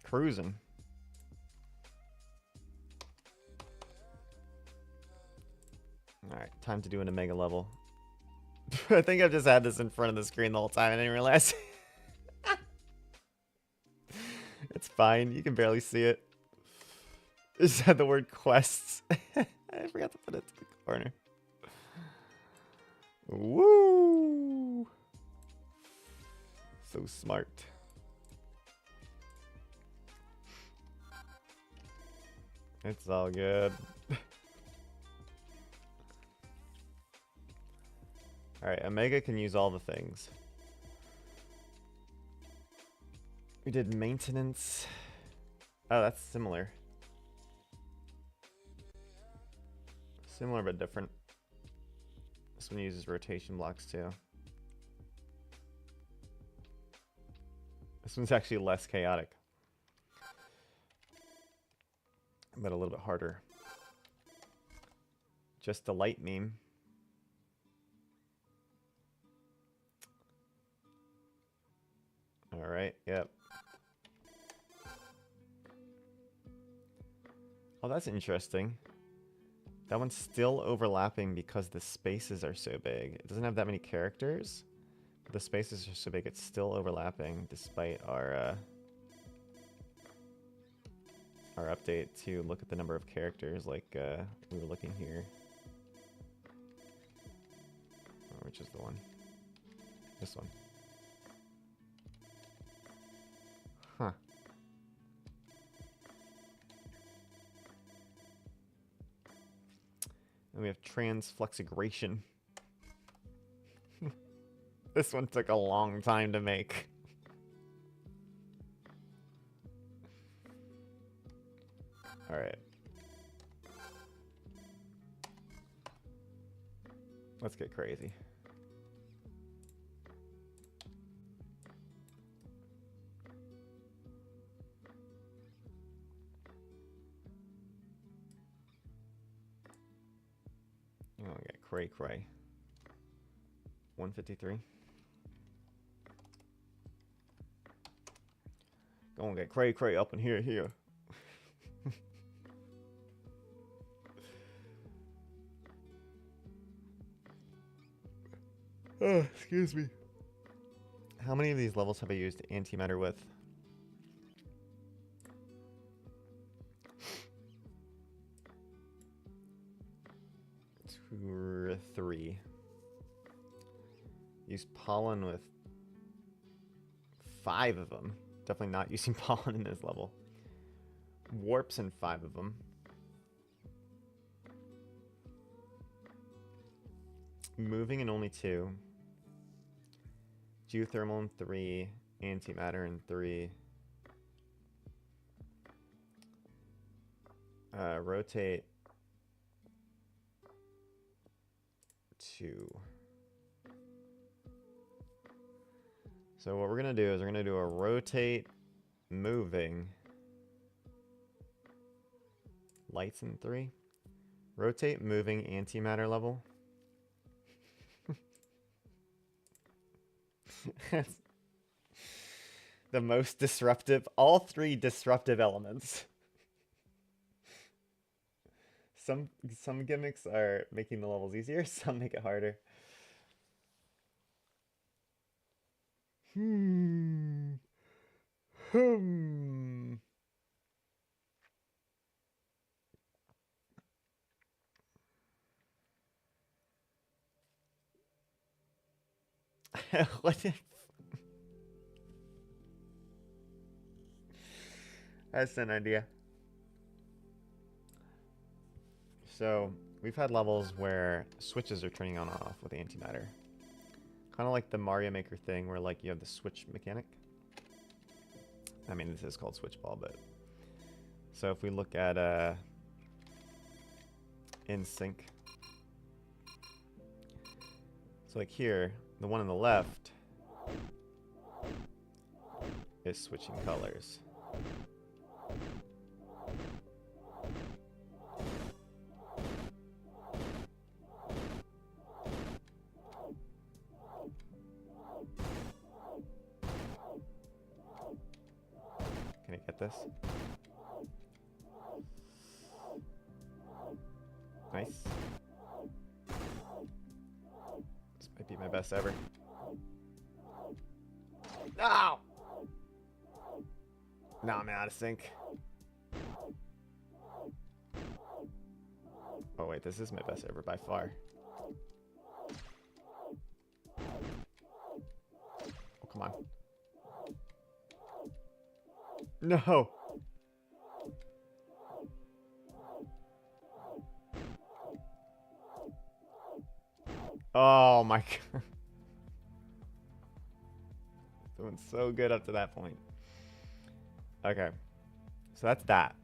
Cruising. All right, time to do an Omega level. I think I've just had this in front of the screen the whole time. I didn't realize. It's fine. You can barely see it. It just had the word quests. I forgot to put it to the corner. Woo! So smart. It's all good. Alright, Omega can use all the things. We did maintenance. Oh, that's similar. Similar but different. This one uses rotation blocks too. This one's actually less chaotic, but a little bit harder. Just a light meme. All right, yep. Oh, that's interesting. That one's still overlapping because the spaces are so big. It doesn't have that many characters, but the spaces are so big it's still overlapping despite our update to look at the number of characters like we were looking here. Oh, which is the one? This one. Huh. And we have transflexigration. This one took a long time to make. All right. Let's get crazy. Oh, I get cray cray. 153. Go and get cray cray up in here. Oh, excuse me. How many of these levels have I used antimatter with? 2 or 3. Use pollen with 5 of them. Definitely not using pollen in this level. Warps in 5 of them. Moving in only 2. Geothermal in 3. Antimatter in 3. Rotate 2. So what we're going to do is we're going to do a rotate moving. Lights in 3. Rotate moving antimatter level. The most disruptive. All 3 disruptive elements. Some gimmicks are making the levels easier, some make it harder. What if... That's an idea. So, we've had levels where switches are turning on and off with antimatter. Kind of like the Mario Maker thing where like you have the switch mechanic. I mean, this is called switch ball, but... So if we look at in sync. So like here, the one on the left is switching colors. Can I get this? Nice. This might be my best ever. No! Now I'm out of sync. Oh wait, this is my best ever by far. Oh, come on. No! Oh my god. Doing so good up to that point. Okay. So that's that.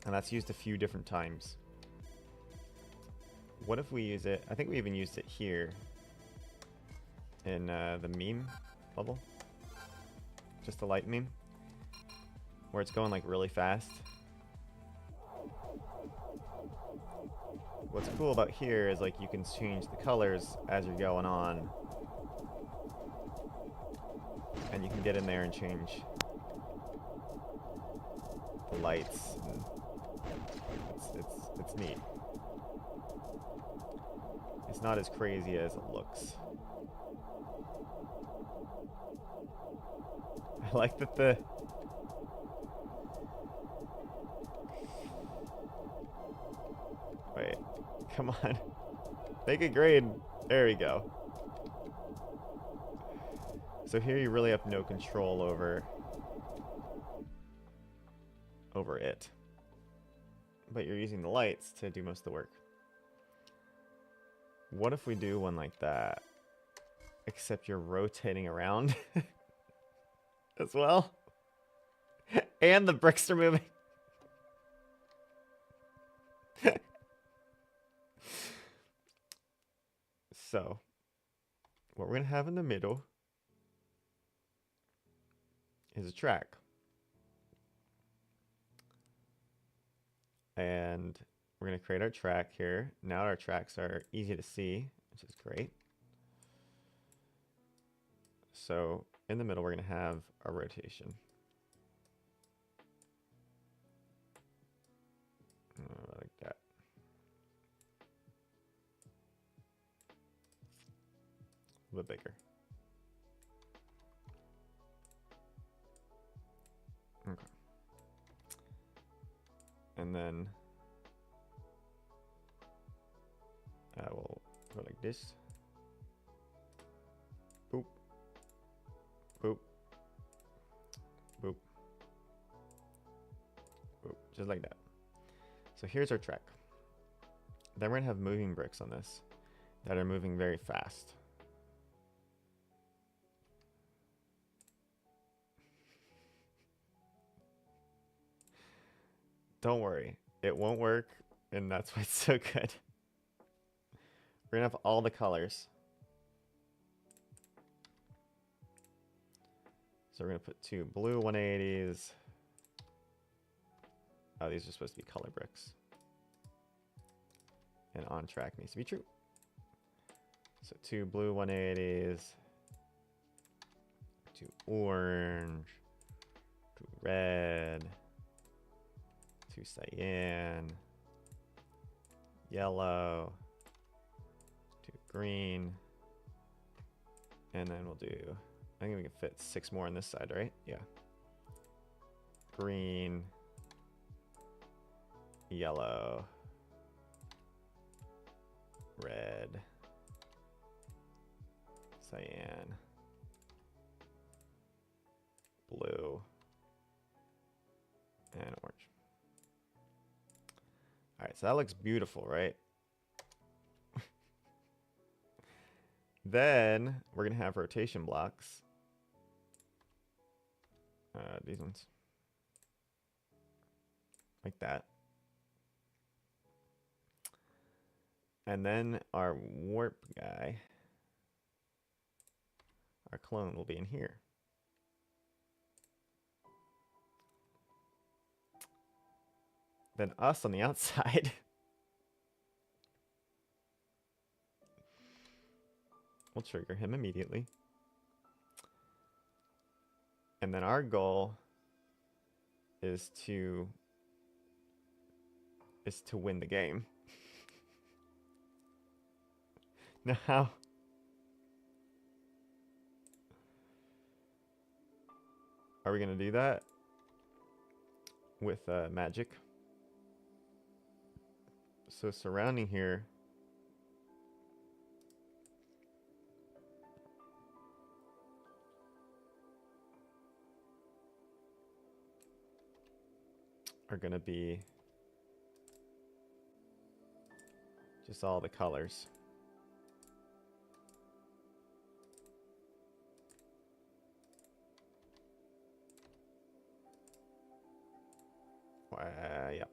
And that's used a few different times. What if we use it? I think we even used it here in the meme level. Just the light meme. Where it's going like really fast. What's cool about here is like you can change the colors as you're going on. And you can get in there and change the lights. And it's neat. It's not as crazy as it looks. I like that the... Wait, come on. Make a grade. There we go. So here you really have no control over it. But you're using the lights to do most of the work. What if we do one like that? Except you're rotating around as well. And the bricks are moving. So, what we're going to have in the middle is a track. And we're going to create our track here. Now our tracks are easy to see, which is great. So in the middle, we're going to have a rotation. Like that. A little bit bigger. Okay. And then I will go like this. Boop. Boop. Boop. Boop. Just like that. So here's our track. Then we're going to have moving bricks on this that are moving very fast. Don't worry, it won't work, and that's why it's so good. We're gonna have all the colors. So we're gonna put 2 blue 180s. Oh, these are supposed to be color bricks. And on track needs to be true. So 2 blue 180s. 2 orange. 2 red. 2 cyan, yellow, 2 green, and then we'll do, I think we can fit 6 more on this side, right? Yeah. green, yellow, red, cyan, blue, and orange. All right, so that looks beautiful, right? Then we're gonna have rotation blocks. These ones. Like that. And then our warp guy, our clone, will be in here. Then us on the outside. We'll trigger him immediately. And then our goal is to win the game. Now how? Are we gonna do that with magic? So surrounding here are gonna be just all the colors. Yeah.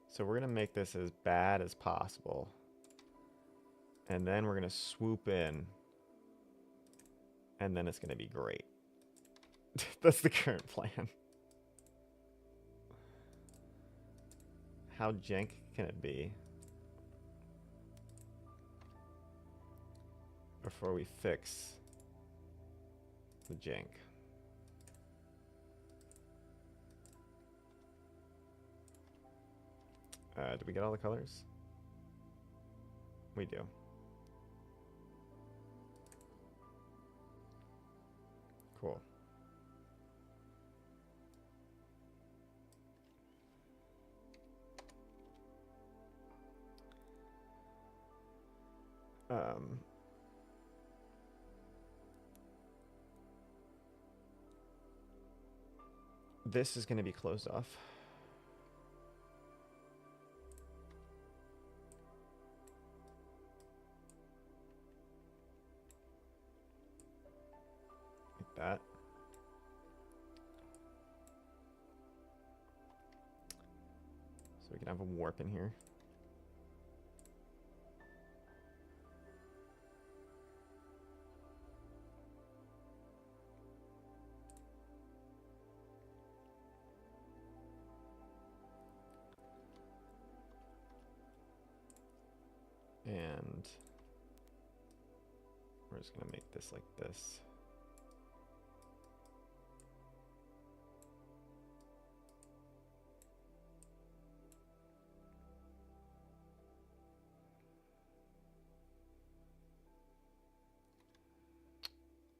So we're gonna make this as bad as possible. And then we're gonna swoop in. And then it's gonna be great. That's the current plan. How jank can it be before we fix the jank? Did we get all the colors? We do. Cool. This is going to be closed off. Like that. So we can have a warp in here. And we're just going to make this like this.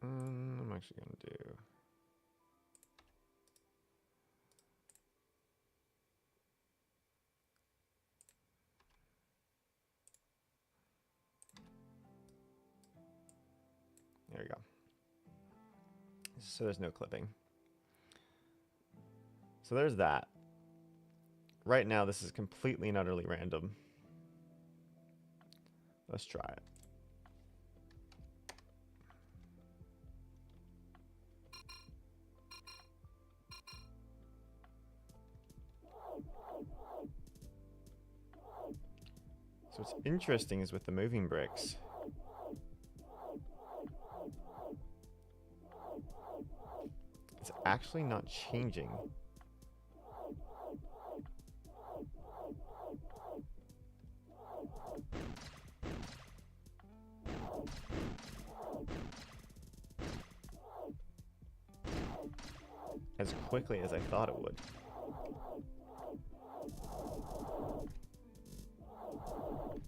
I'm actually going to do... There we go. So there's no clipping. So there's that. Right now, this is completely and utterly random. Let's try it. So what's interesting is with the moving bricks, it's actually not changing. As quickly as I thought it would.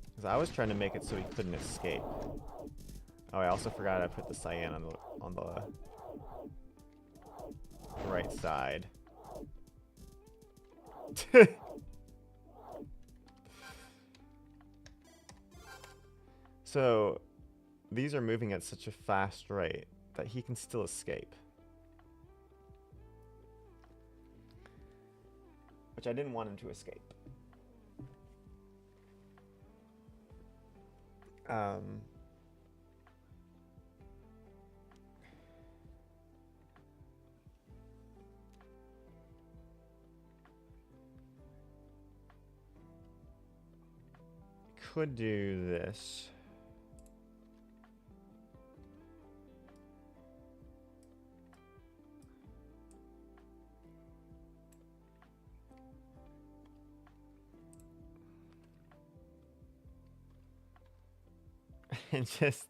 Because I was trying to make it so he couldn't escape. Oh, I also forgot I put the cyan on the right side. So, these are moving at such a fast rate that he can still escape. Which I didn't want him to escape. Um, could do this. And just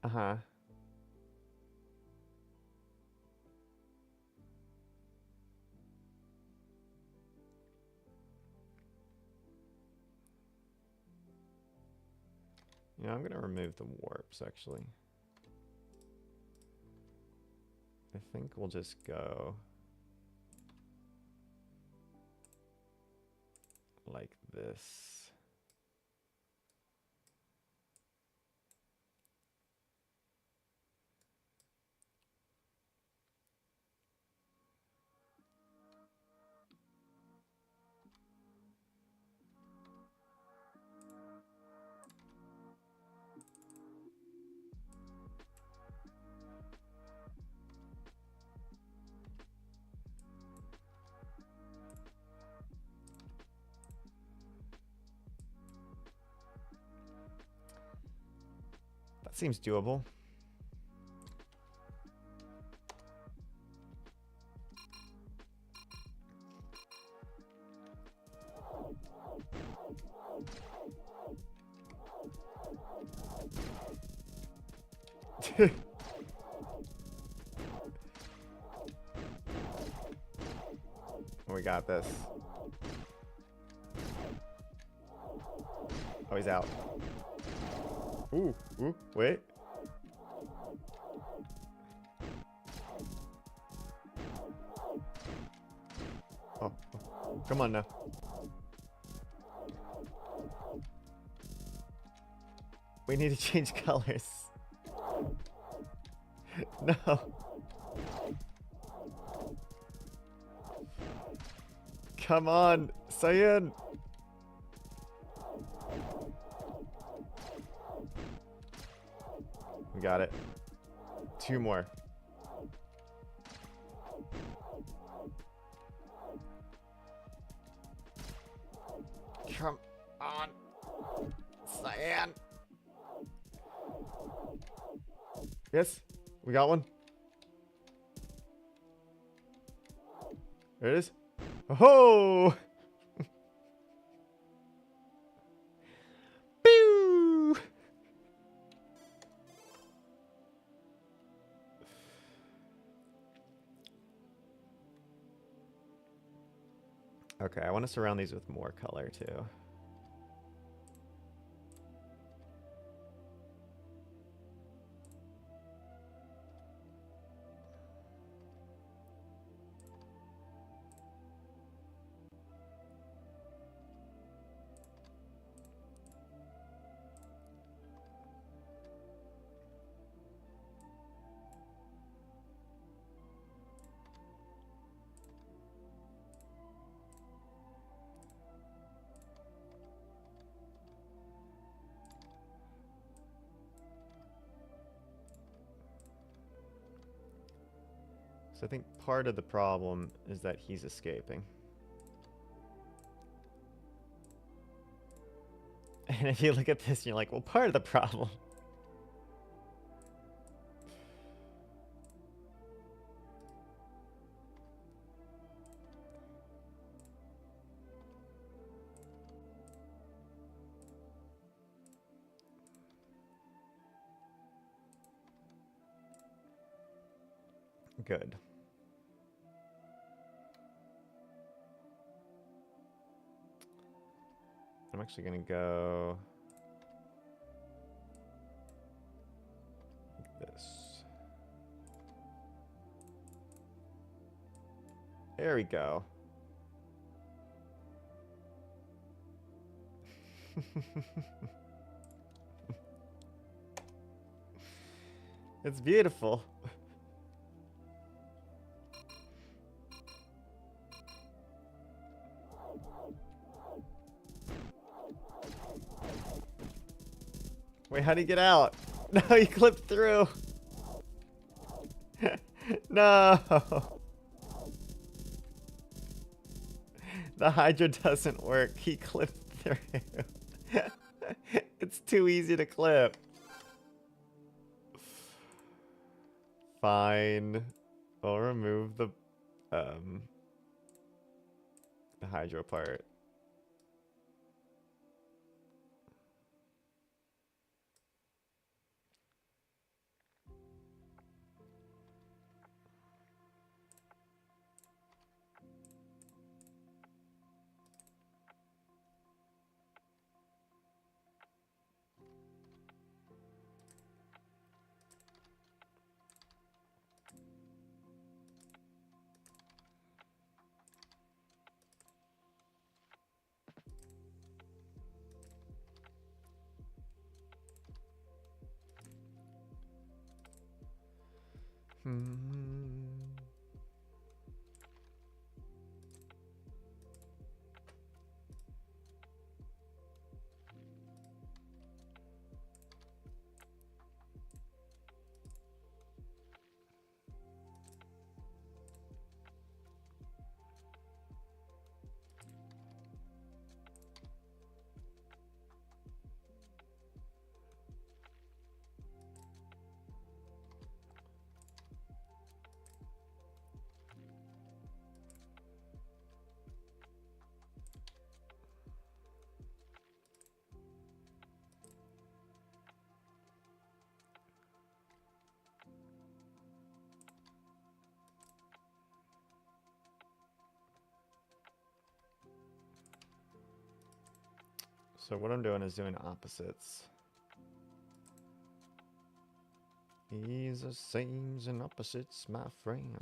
uh-huh. You know, I'm gonna remove the warps actually. I think we'll just go like this. That seems doable. We got this. Oh, he's out. Ooh, wait. Oh, come on now. We need to change colors. No. Come on, cyan. We got it. 2 more. Come on, cyan. Yes, we got one. There it is. Oh! Pew! Okay, I want to surround these with more color too. So I think part of the problem is that he's escaping. And if you look at this, you're like, well, part of the problem. Good. I'm actually gonna go like this. There we go. It's beautiful. Wait, how do you get out? No, you clipped through. No. The Hydra doesn't work. He clipped through. It's too easy to clip. Fine. I'll remove the Hydra part. So what I'm doing is doing opposites. These are sames and opposites, my friend.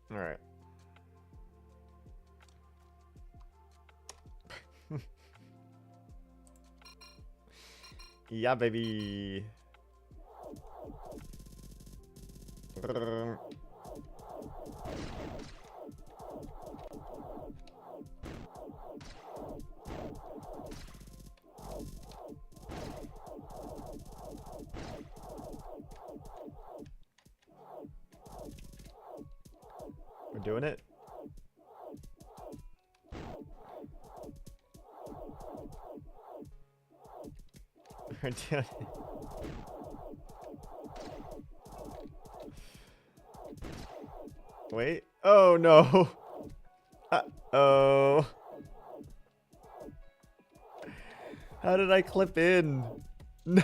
All right. Yeah, baby. We're doing it. We're doing it. Wait. Oh no. Uh-oh. How did I clip in? No.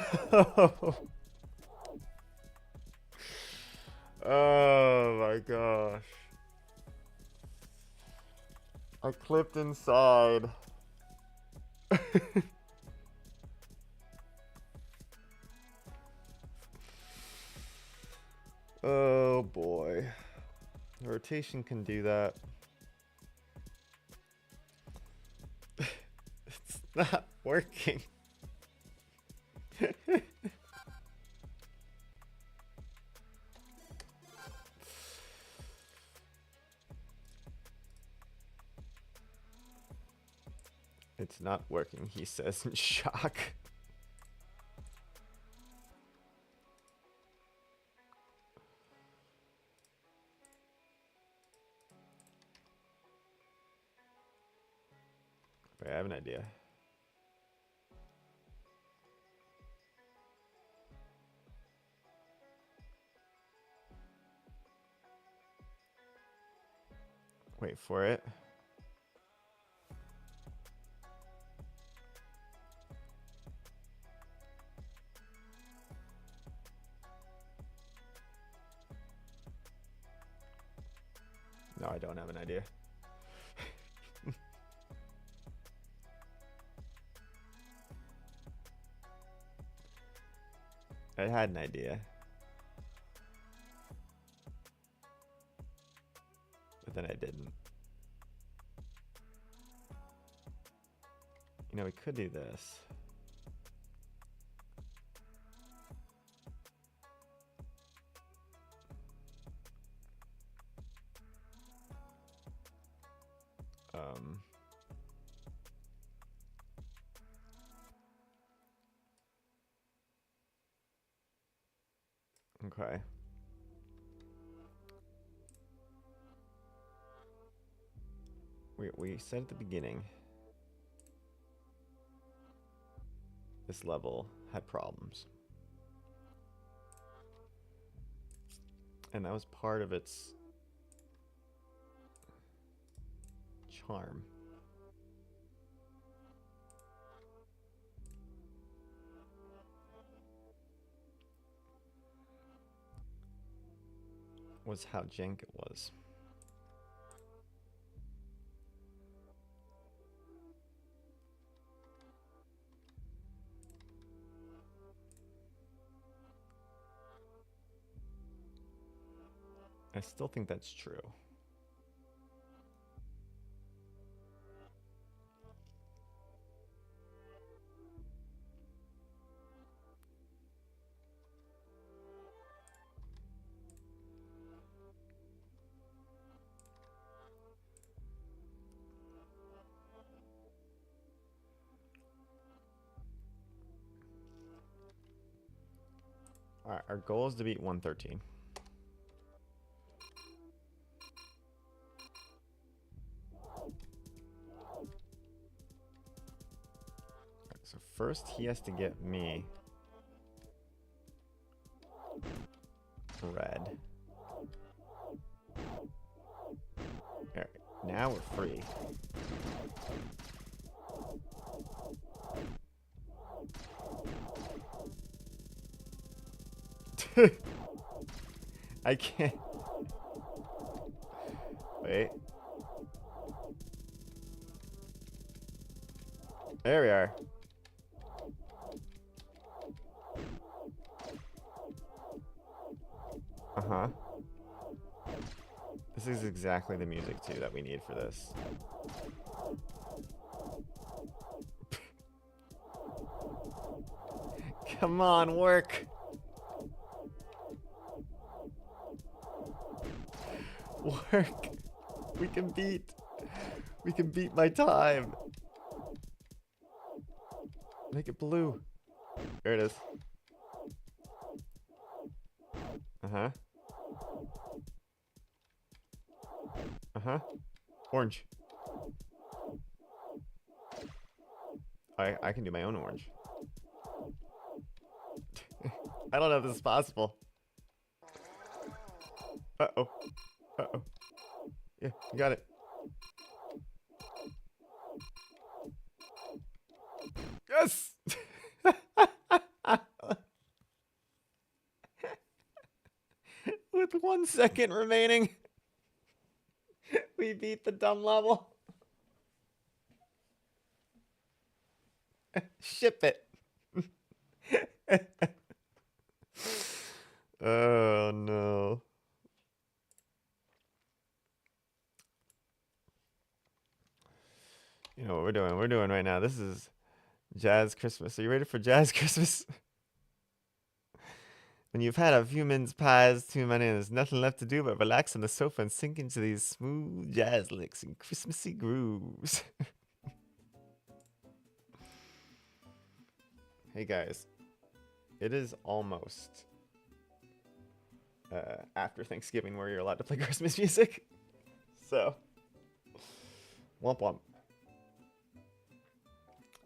Oh my gosh. I clipped inside. Oh boy. The rotation can do that. It's not working. It's not working, he says in shock. Wait, I have an idea. Wait for it. No, I don't have an idea. I had an idea. But then I didn't. You know, we could do this. Okay. We said at the beginning this level had problems. And that was part of its charm. Was how jank it was. I still think that's true. Alright, our goal is to beat 113. So first he has to get me red. Alright, now we're free. I can't. Wait. There we are. Uh-huh. This is exactly the music, too, that we need for this. Come on, work. Work. We can beat my time. Make it blue. There it is. Uh-huh. Uh-huh. Orange. I can do my own orange. I don't know if this is possible. Uh-oh. Uh-oh. Yeah, you got it. Yes! With 1 second remaining, we beat the dumb level. Ship it. Oh no. You know what we're doing? We're doing right now. This is Jazz Christmas. Are you ready for Jazz Christmas? When you've had a few mince pies too many and there's nothing left to do but relax on the sofa and sink into these smooth jazz licks and Christmassy grooves. Hey guys, it is almost after Thanksgiving where you're allowed to play Christmas music. So, womp womp.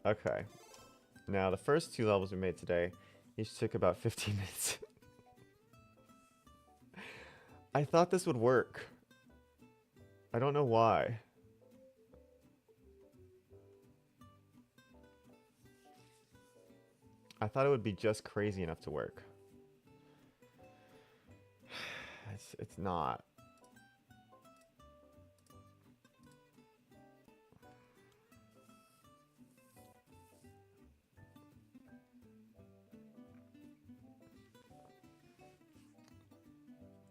Okay. Now, the first 2 levels we made today, each took about 15 minutes. I thought this would work. I don't know why. I thought it would be just crazy enough to work. It's not.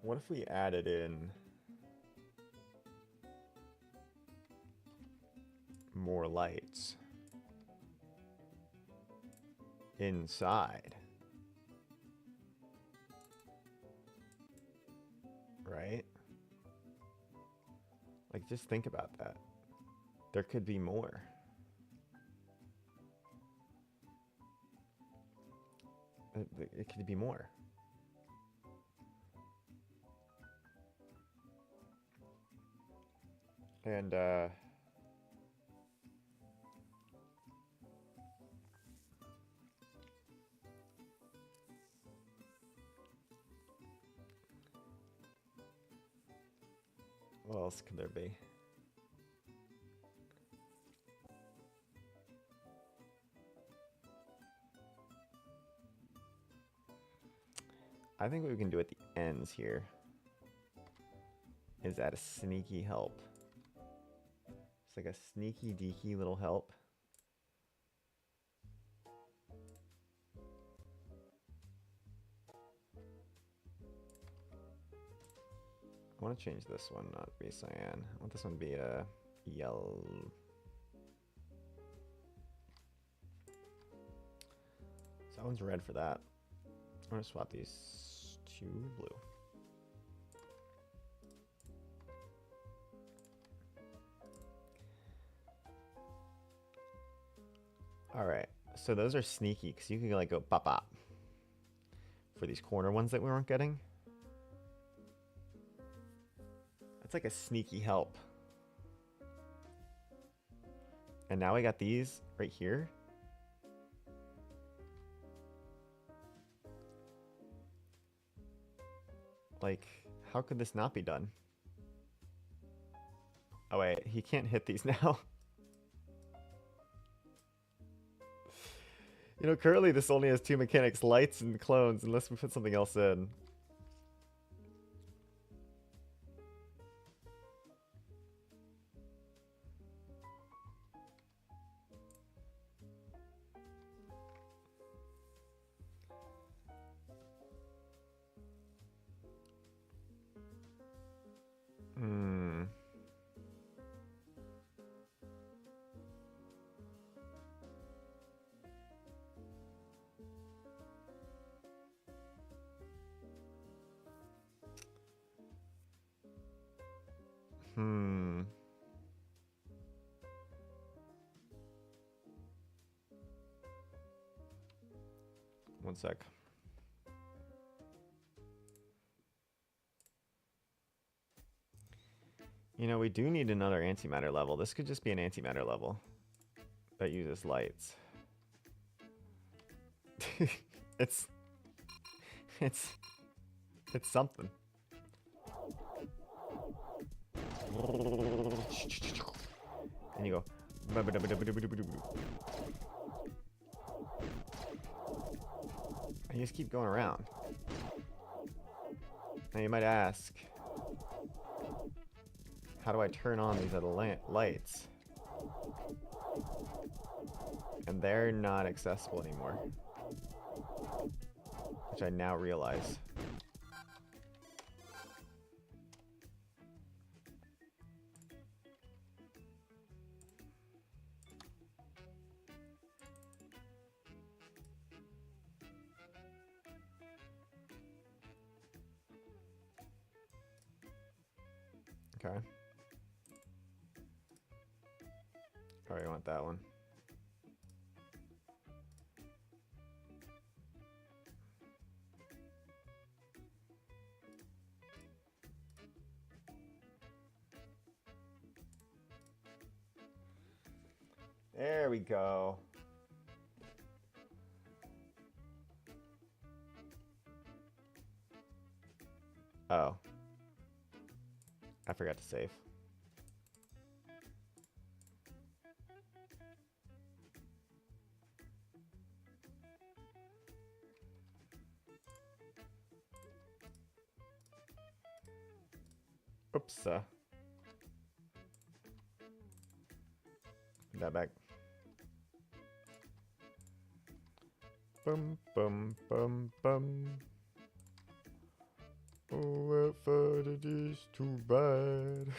What if we added in more lights inside? Right? Like, just think about that. There could be more. It could be more. And, what else could there be? I think what we can do at the ends here is add a sneaky help. It's like a sneaky deaky little help. I want to change this one not to be cyan. I want this one to be a yellow. So that one's red for that. I'm going to swap these to blue. Alright, so those are sneaky because you can like go pop pop for these corner ones that we weren't getting. That's like a sneaky help. And now we got these right here. Like, how could this not be done? Oh wait, he can't hit these now. You know, currently this only has 2 mechanics, lights and clones, unless we put something else in. One sec. You know, we do need another antimatter level. This could just be an antimatter level that uses lights. it's something. And you go. And you just keep going around. Now you might ask, how do I turn on these little lights? And they're not accessible anymore. Which I now realize. Okay. Oh, you want that one. There we go. Oh. I forgot to save. Oops. Put that back. Bum bum bum bum. Oh, I thought it is too bad.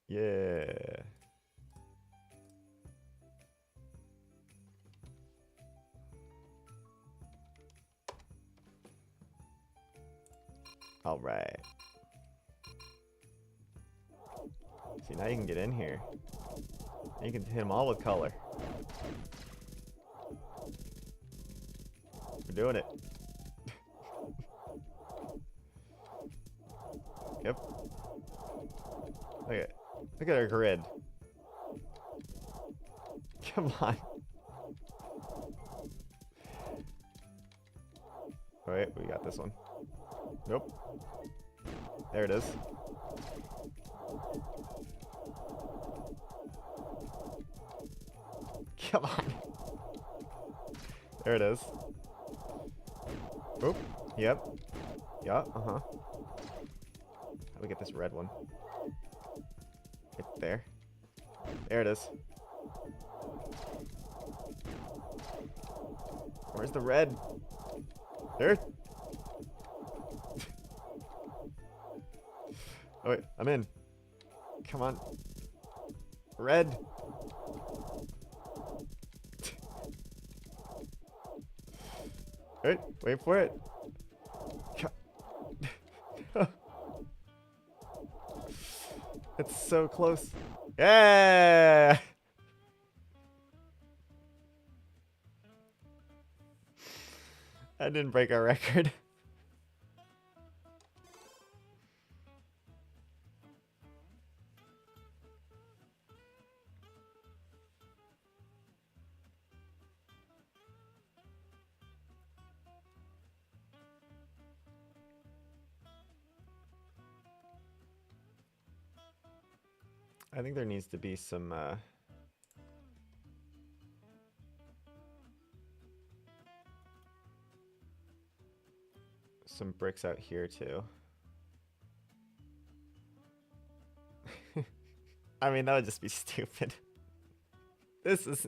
Yeah. All right. See, now you can get in here. You can hit them all with color. We're doing it. Yep. Look at our grid. Come on. Alright, we got this one. Nope. There it is. Come on. There it is. Oop. Yep. Yeah, uh-huh. How do we get this red one? Right there. There it is. Where's the red? There. Oh wait, I'm in. Come on. Red. Wait for it. It's so close. Yeah. That didn't break our record. I think there needs to be some bricks out here too. I mean, that would just be stupid. This is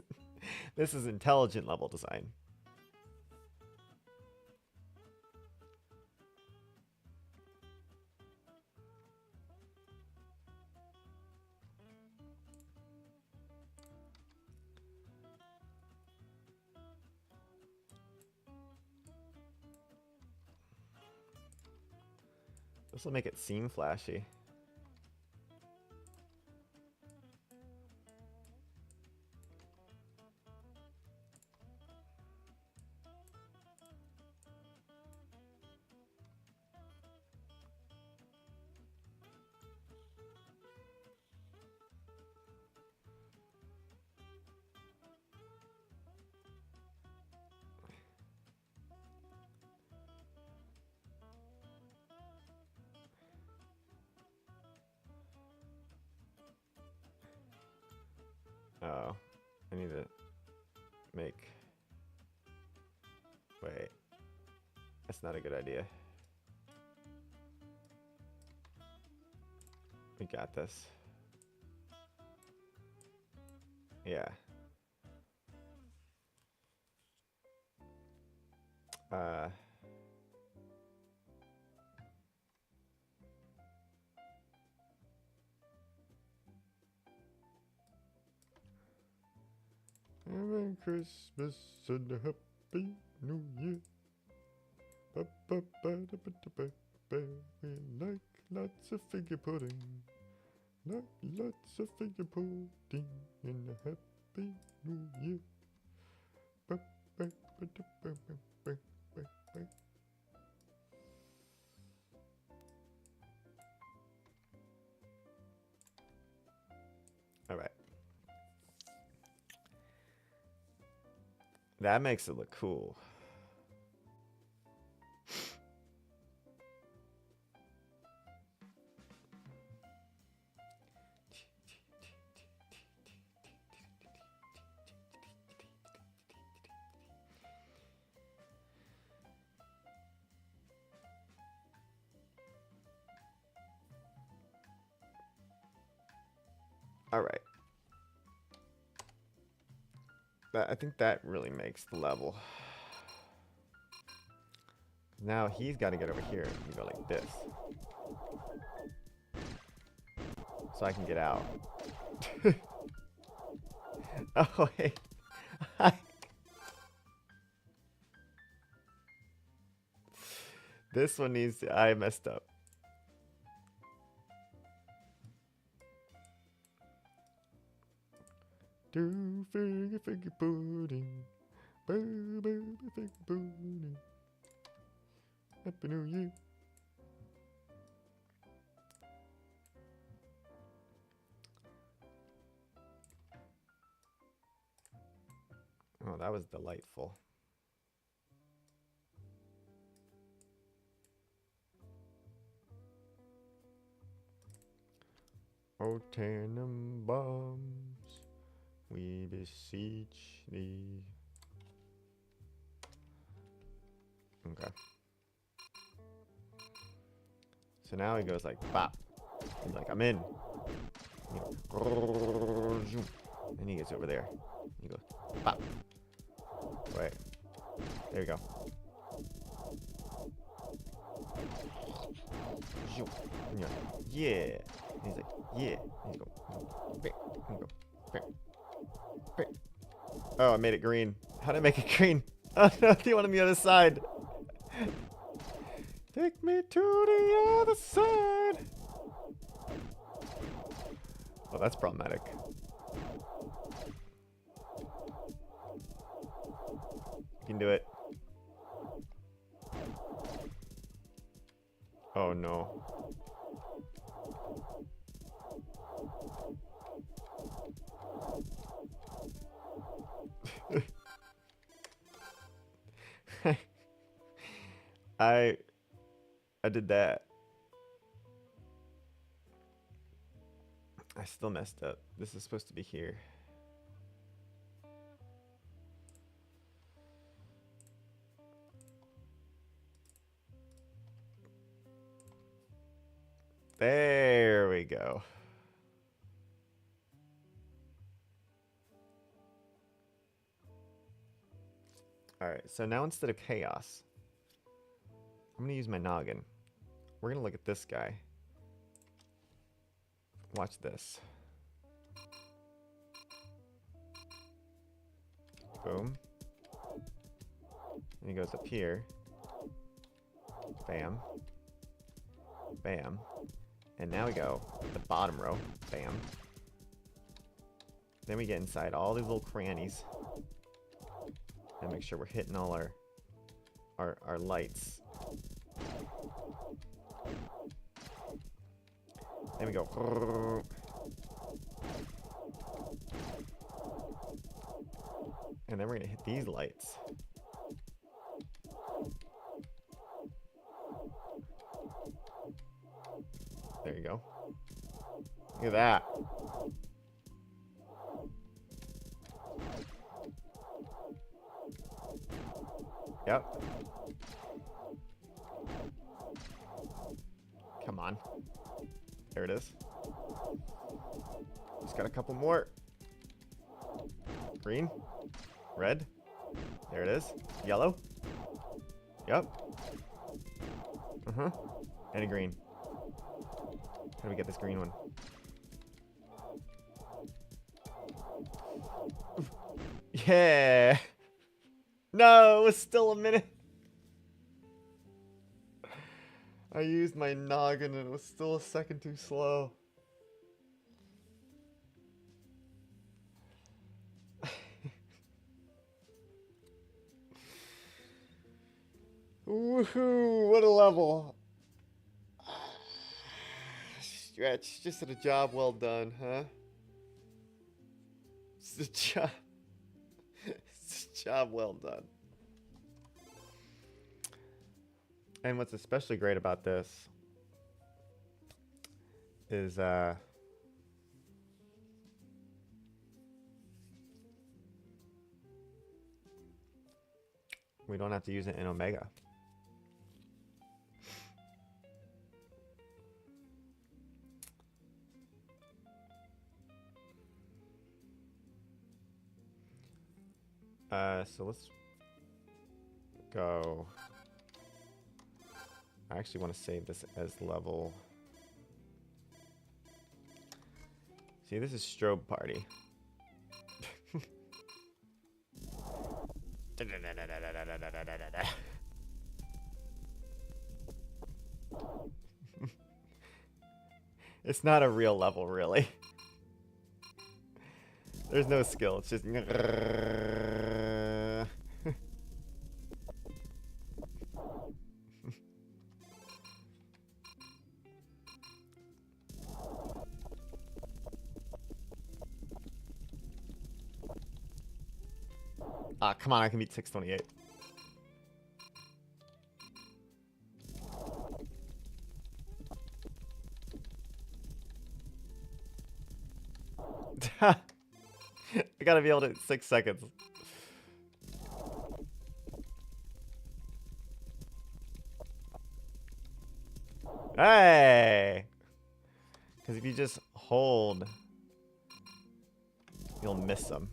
intelligent level design. This will make it seem flashy. Oh, I need to make... Wait. That's not a good idea. We got this. Yeah. Merry Christmas and a Happy New Year. We like lots of figure pudding. Like lots of figure pudding in a Happy New Year. All right. That makes it look cool. Alright. I think that really makes the level. Now he's got to get over here and go like this. So I can get out. Oh, wait. This one needs to... I messed up. Do figgy figgy pudding. Baby figgy pudding. Happy New Year. Oh, that was delightful. O Tannenbaums, we beseech thee. Okay. So now he goes like bop. He's like, I'm in. And he gets over there. He goes bop. Right. There you go. And you're like, yeah. And he's like, yeah. And you go, bing. And you go, bing. Bing. Oh, I made it green. How did I make it green? Oh no, the one on the other side. Take me to the other side. Oh, that's problematic. You can do it. Oh no. I did that. I still messed up. This is supposed to be here. There we go. Alright, so now instead of chaos, I'm going to use my noggin. We're going to look at this guy. Watch this. Boom. And he goes up here. Bam. Bam. And now we go the bottom row. Bam. Then we get inside all these little crannies. And make sure we're hitting all our lights. Then we go. And then we're going to hit these lights. There you go. Look at that. Yep. Come on. There it is. Just got a couple more. Green. Red. There it is. Yellow. Yep. Uh-huh. And a green. How do we get this green one? Yeah. No, it was still a minute. I used my noggin and it was still a second too slow. Woohoo, what a level. Stretch, just did a job well done, huh? It's a job. It's a job well done. And what's especially great about this is we don't have to use it in Omega. So let's go. I actually want to save this as level. See, this is strobe party. It's not a real level, really. There's no skill, it's just... Ah, come on, I can beat 628. I gotta be able to 6 seconds. Hey! Because if you just hold, you'll miss them.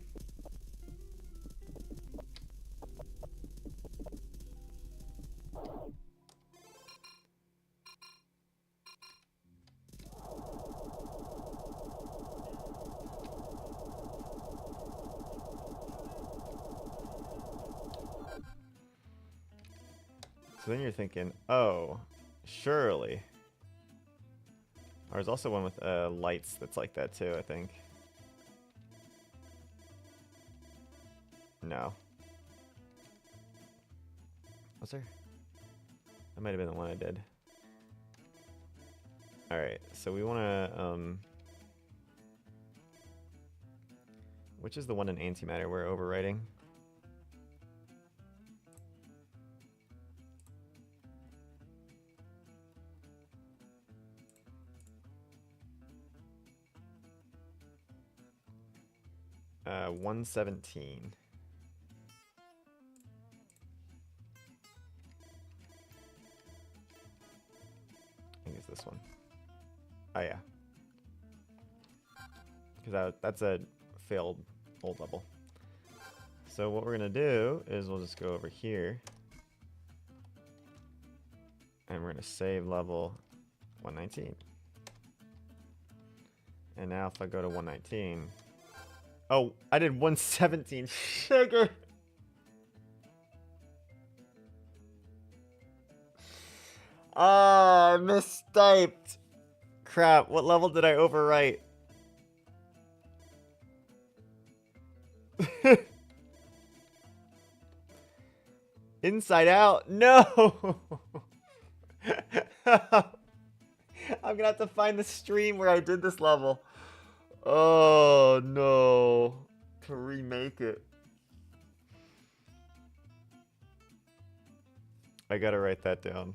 So then you're thinking, oh, surely. There's also one with lights that's like that too, I think. No. Was there? That might have been the one I did. Alright, so we want to, which is the one in antimatter we're overwriting? Uh, 117. I think it's this one. Oh yeah. Because that's a failed old level. So what we're going to do is we'll just go over here. And we're going to save level 119. And now if I go to 119... Oh, I did 117. Sugar! Ah, I mistyped. Crap, what level did I overwrite? Inside Out? No! I'm gonna have to find the stream where I did this level. Oh no. To remake it. I gotta write that down.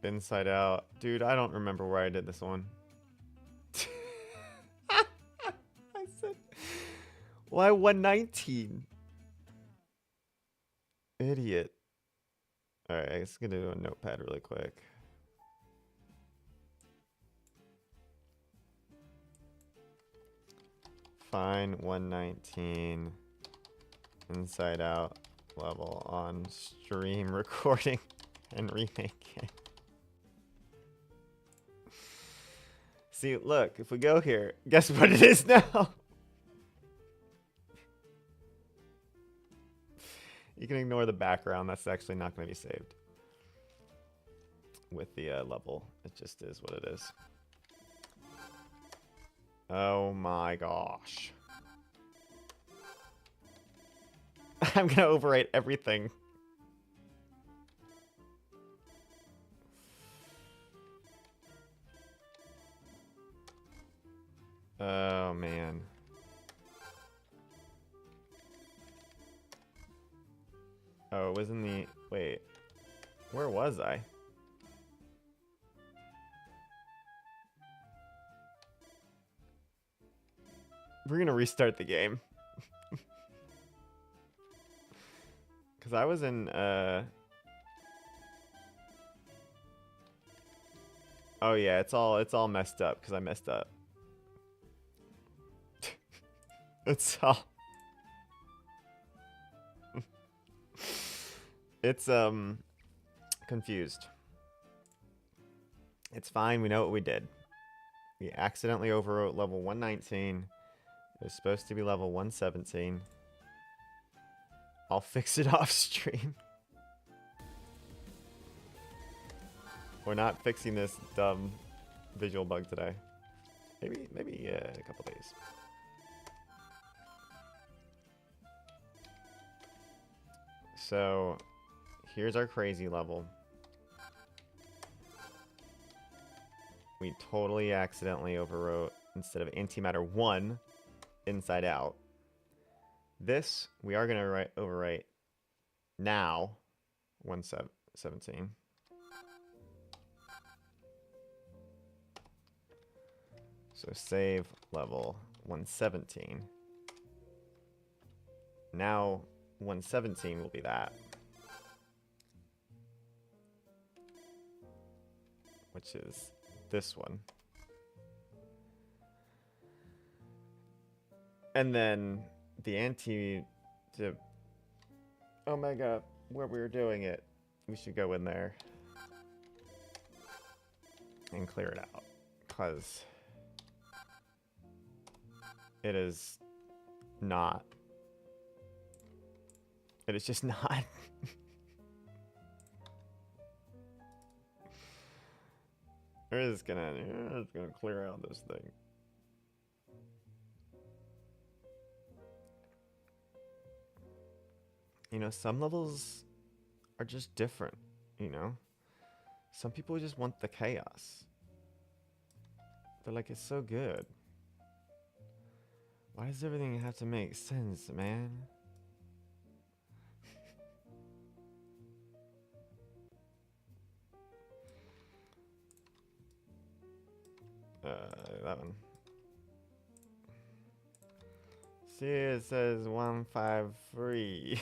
Inside Out. Dude, I don't remember where I did this one. I said, why 119? Idiot. Alright, I guess I'm gonna do a notepad really quick. Find 119 Inside Out level on stream recording and remake it. See, look, if we go here, guess what it is now? You can ignore the background. That's actually not going to be saved with the level. It just is what it is. Oh my gosh. I'm going to overwrite everything. Oh man. Oh, it was in the... Wait. Where was I? We're gonna restart the game. Because I was in... Oh yeah, it's all messed up because I messed up. It's all... It's confused. It's fine. We know what we did. We accidentally overwrote level 119. It was supposed to be level 117. I'll fix it off stream. We're not fixing this dumb visual bug today. Maybe a couple days. So here's our crazy level. We totally accidentally overwrote instead of antimatter 1 inside out. This we are gonna overwrite now 117. So save level 117. Now 117 will be that. Which is this one. And then the Omega, where we were doing it, we should go in there and clear it out. Because it is not. It is just not. It's gonna clear out this thing. You know, some levels are just different, you know? Some people just want the chaos. They're like, it's so good. Why does everything have to make sense, man? That one. See, it says 153.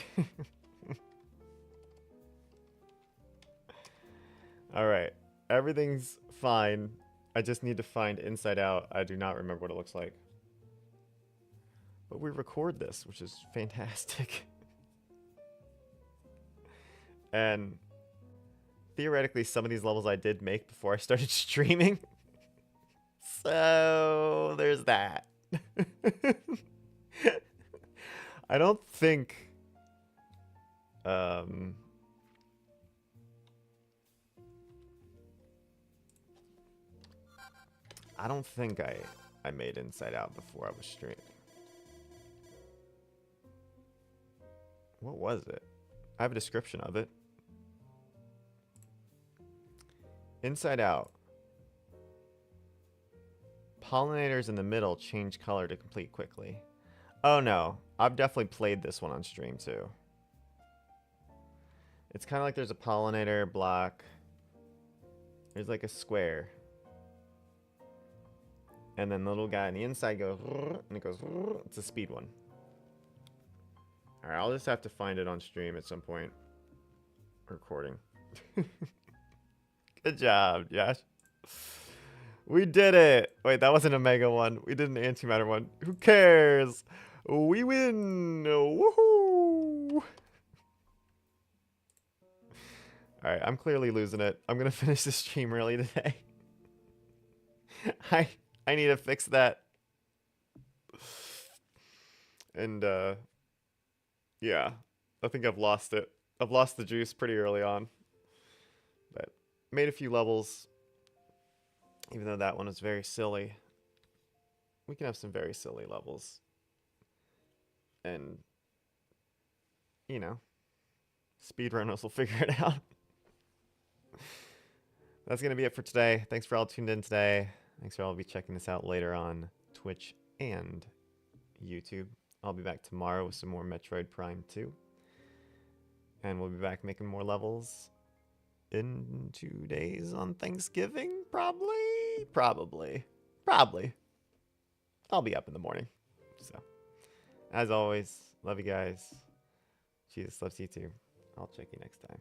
Alright. Everything's fine. I just need to find Inside Out. I do not remember what it looks like. But we record this, which is fantastic. And theoretically, some of these levels I did make before I started streaming. So there's that. I don't think I don't think I made Inside Out before I was streaming. What was it? I have a description of it. Inside Out. Pollinators in the middle change color to complete quickly. Oh no, I've definitely played this one on stream too. It's kind of like there's a pollinator block. There's like a square. And then the little guy on the inside goes, and it goes, it's a speed one. Alright, I'll just have to find it on stream at some point. Recording. Good job, Josh. We did it! Wait, that wasn't a mega one. We did an antimatter one. Who cares? We win! Woohoo! Alright, I'm clearly losing it. I'm gonna finish this stream early today. I need to fix that. And, yeah. I think I've lost it. I've lost the juice pretty early on. But made a few levels. Even though that one was very silly. We can have some very silly levels. And, you know, speedrunners will figure it out. That's going to be it for today. Thanks for all tuned in today. Thanks for all be checking this out later on Twitch and YouTube. I'll be back tomorrow with some more Metroid Prime 2. And we'll be back making more levels in 2 days on Thanksgiving, probably. I'll be up in the morning. So, as always, love you guys. Jesus loves you too. I'll check you next time.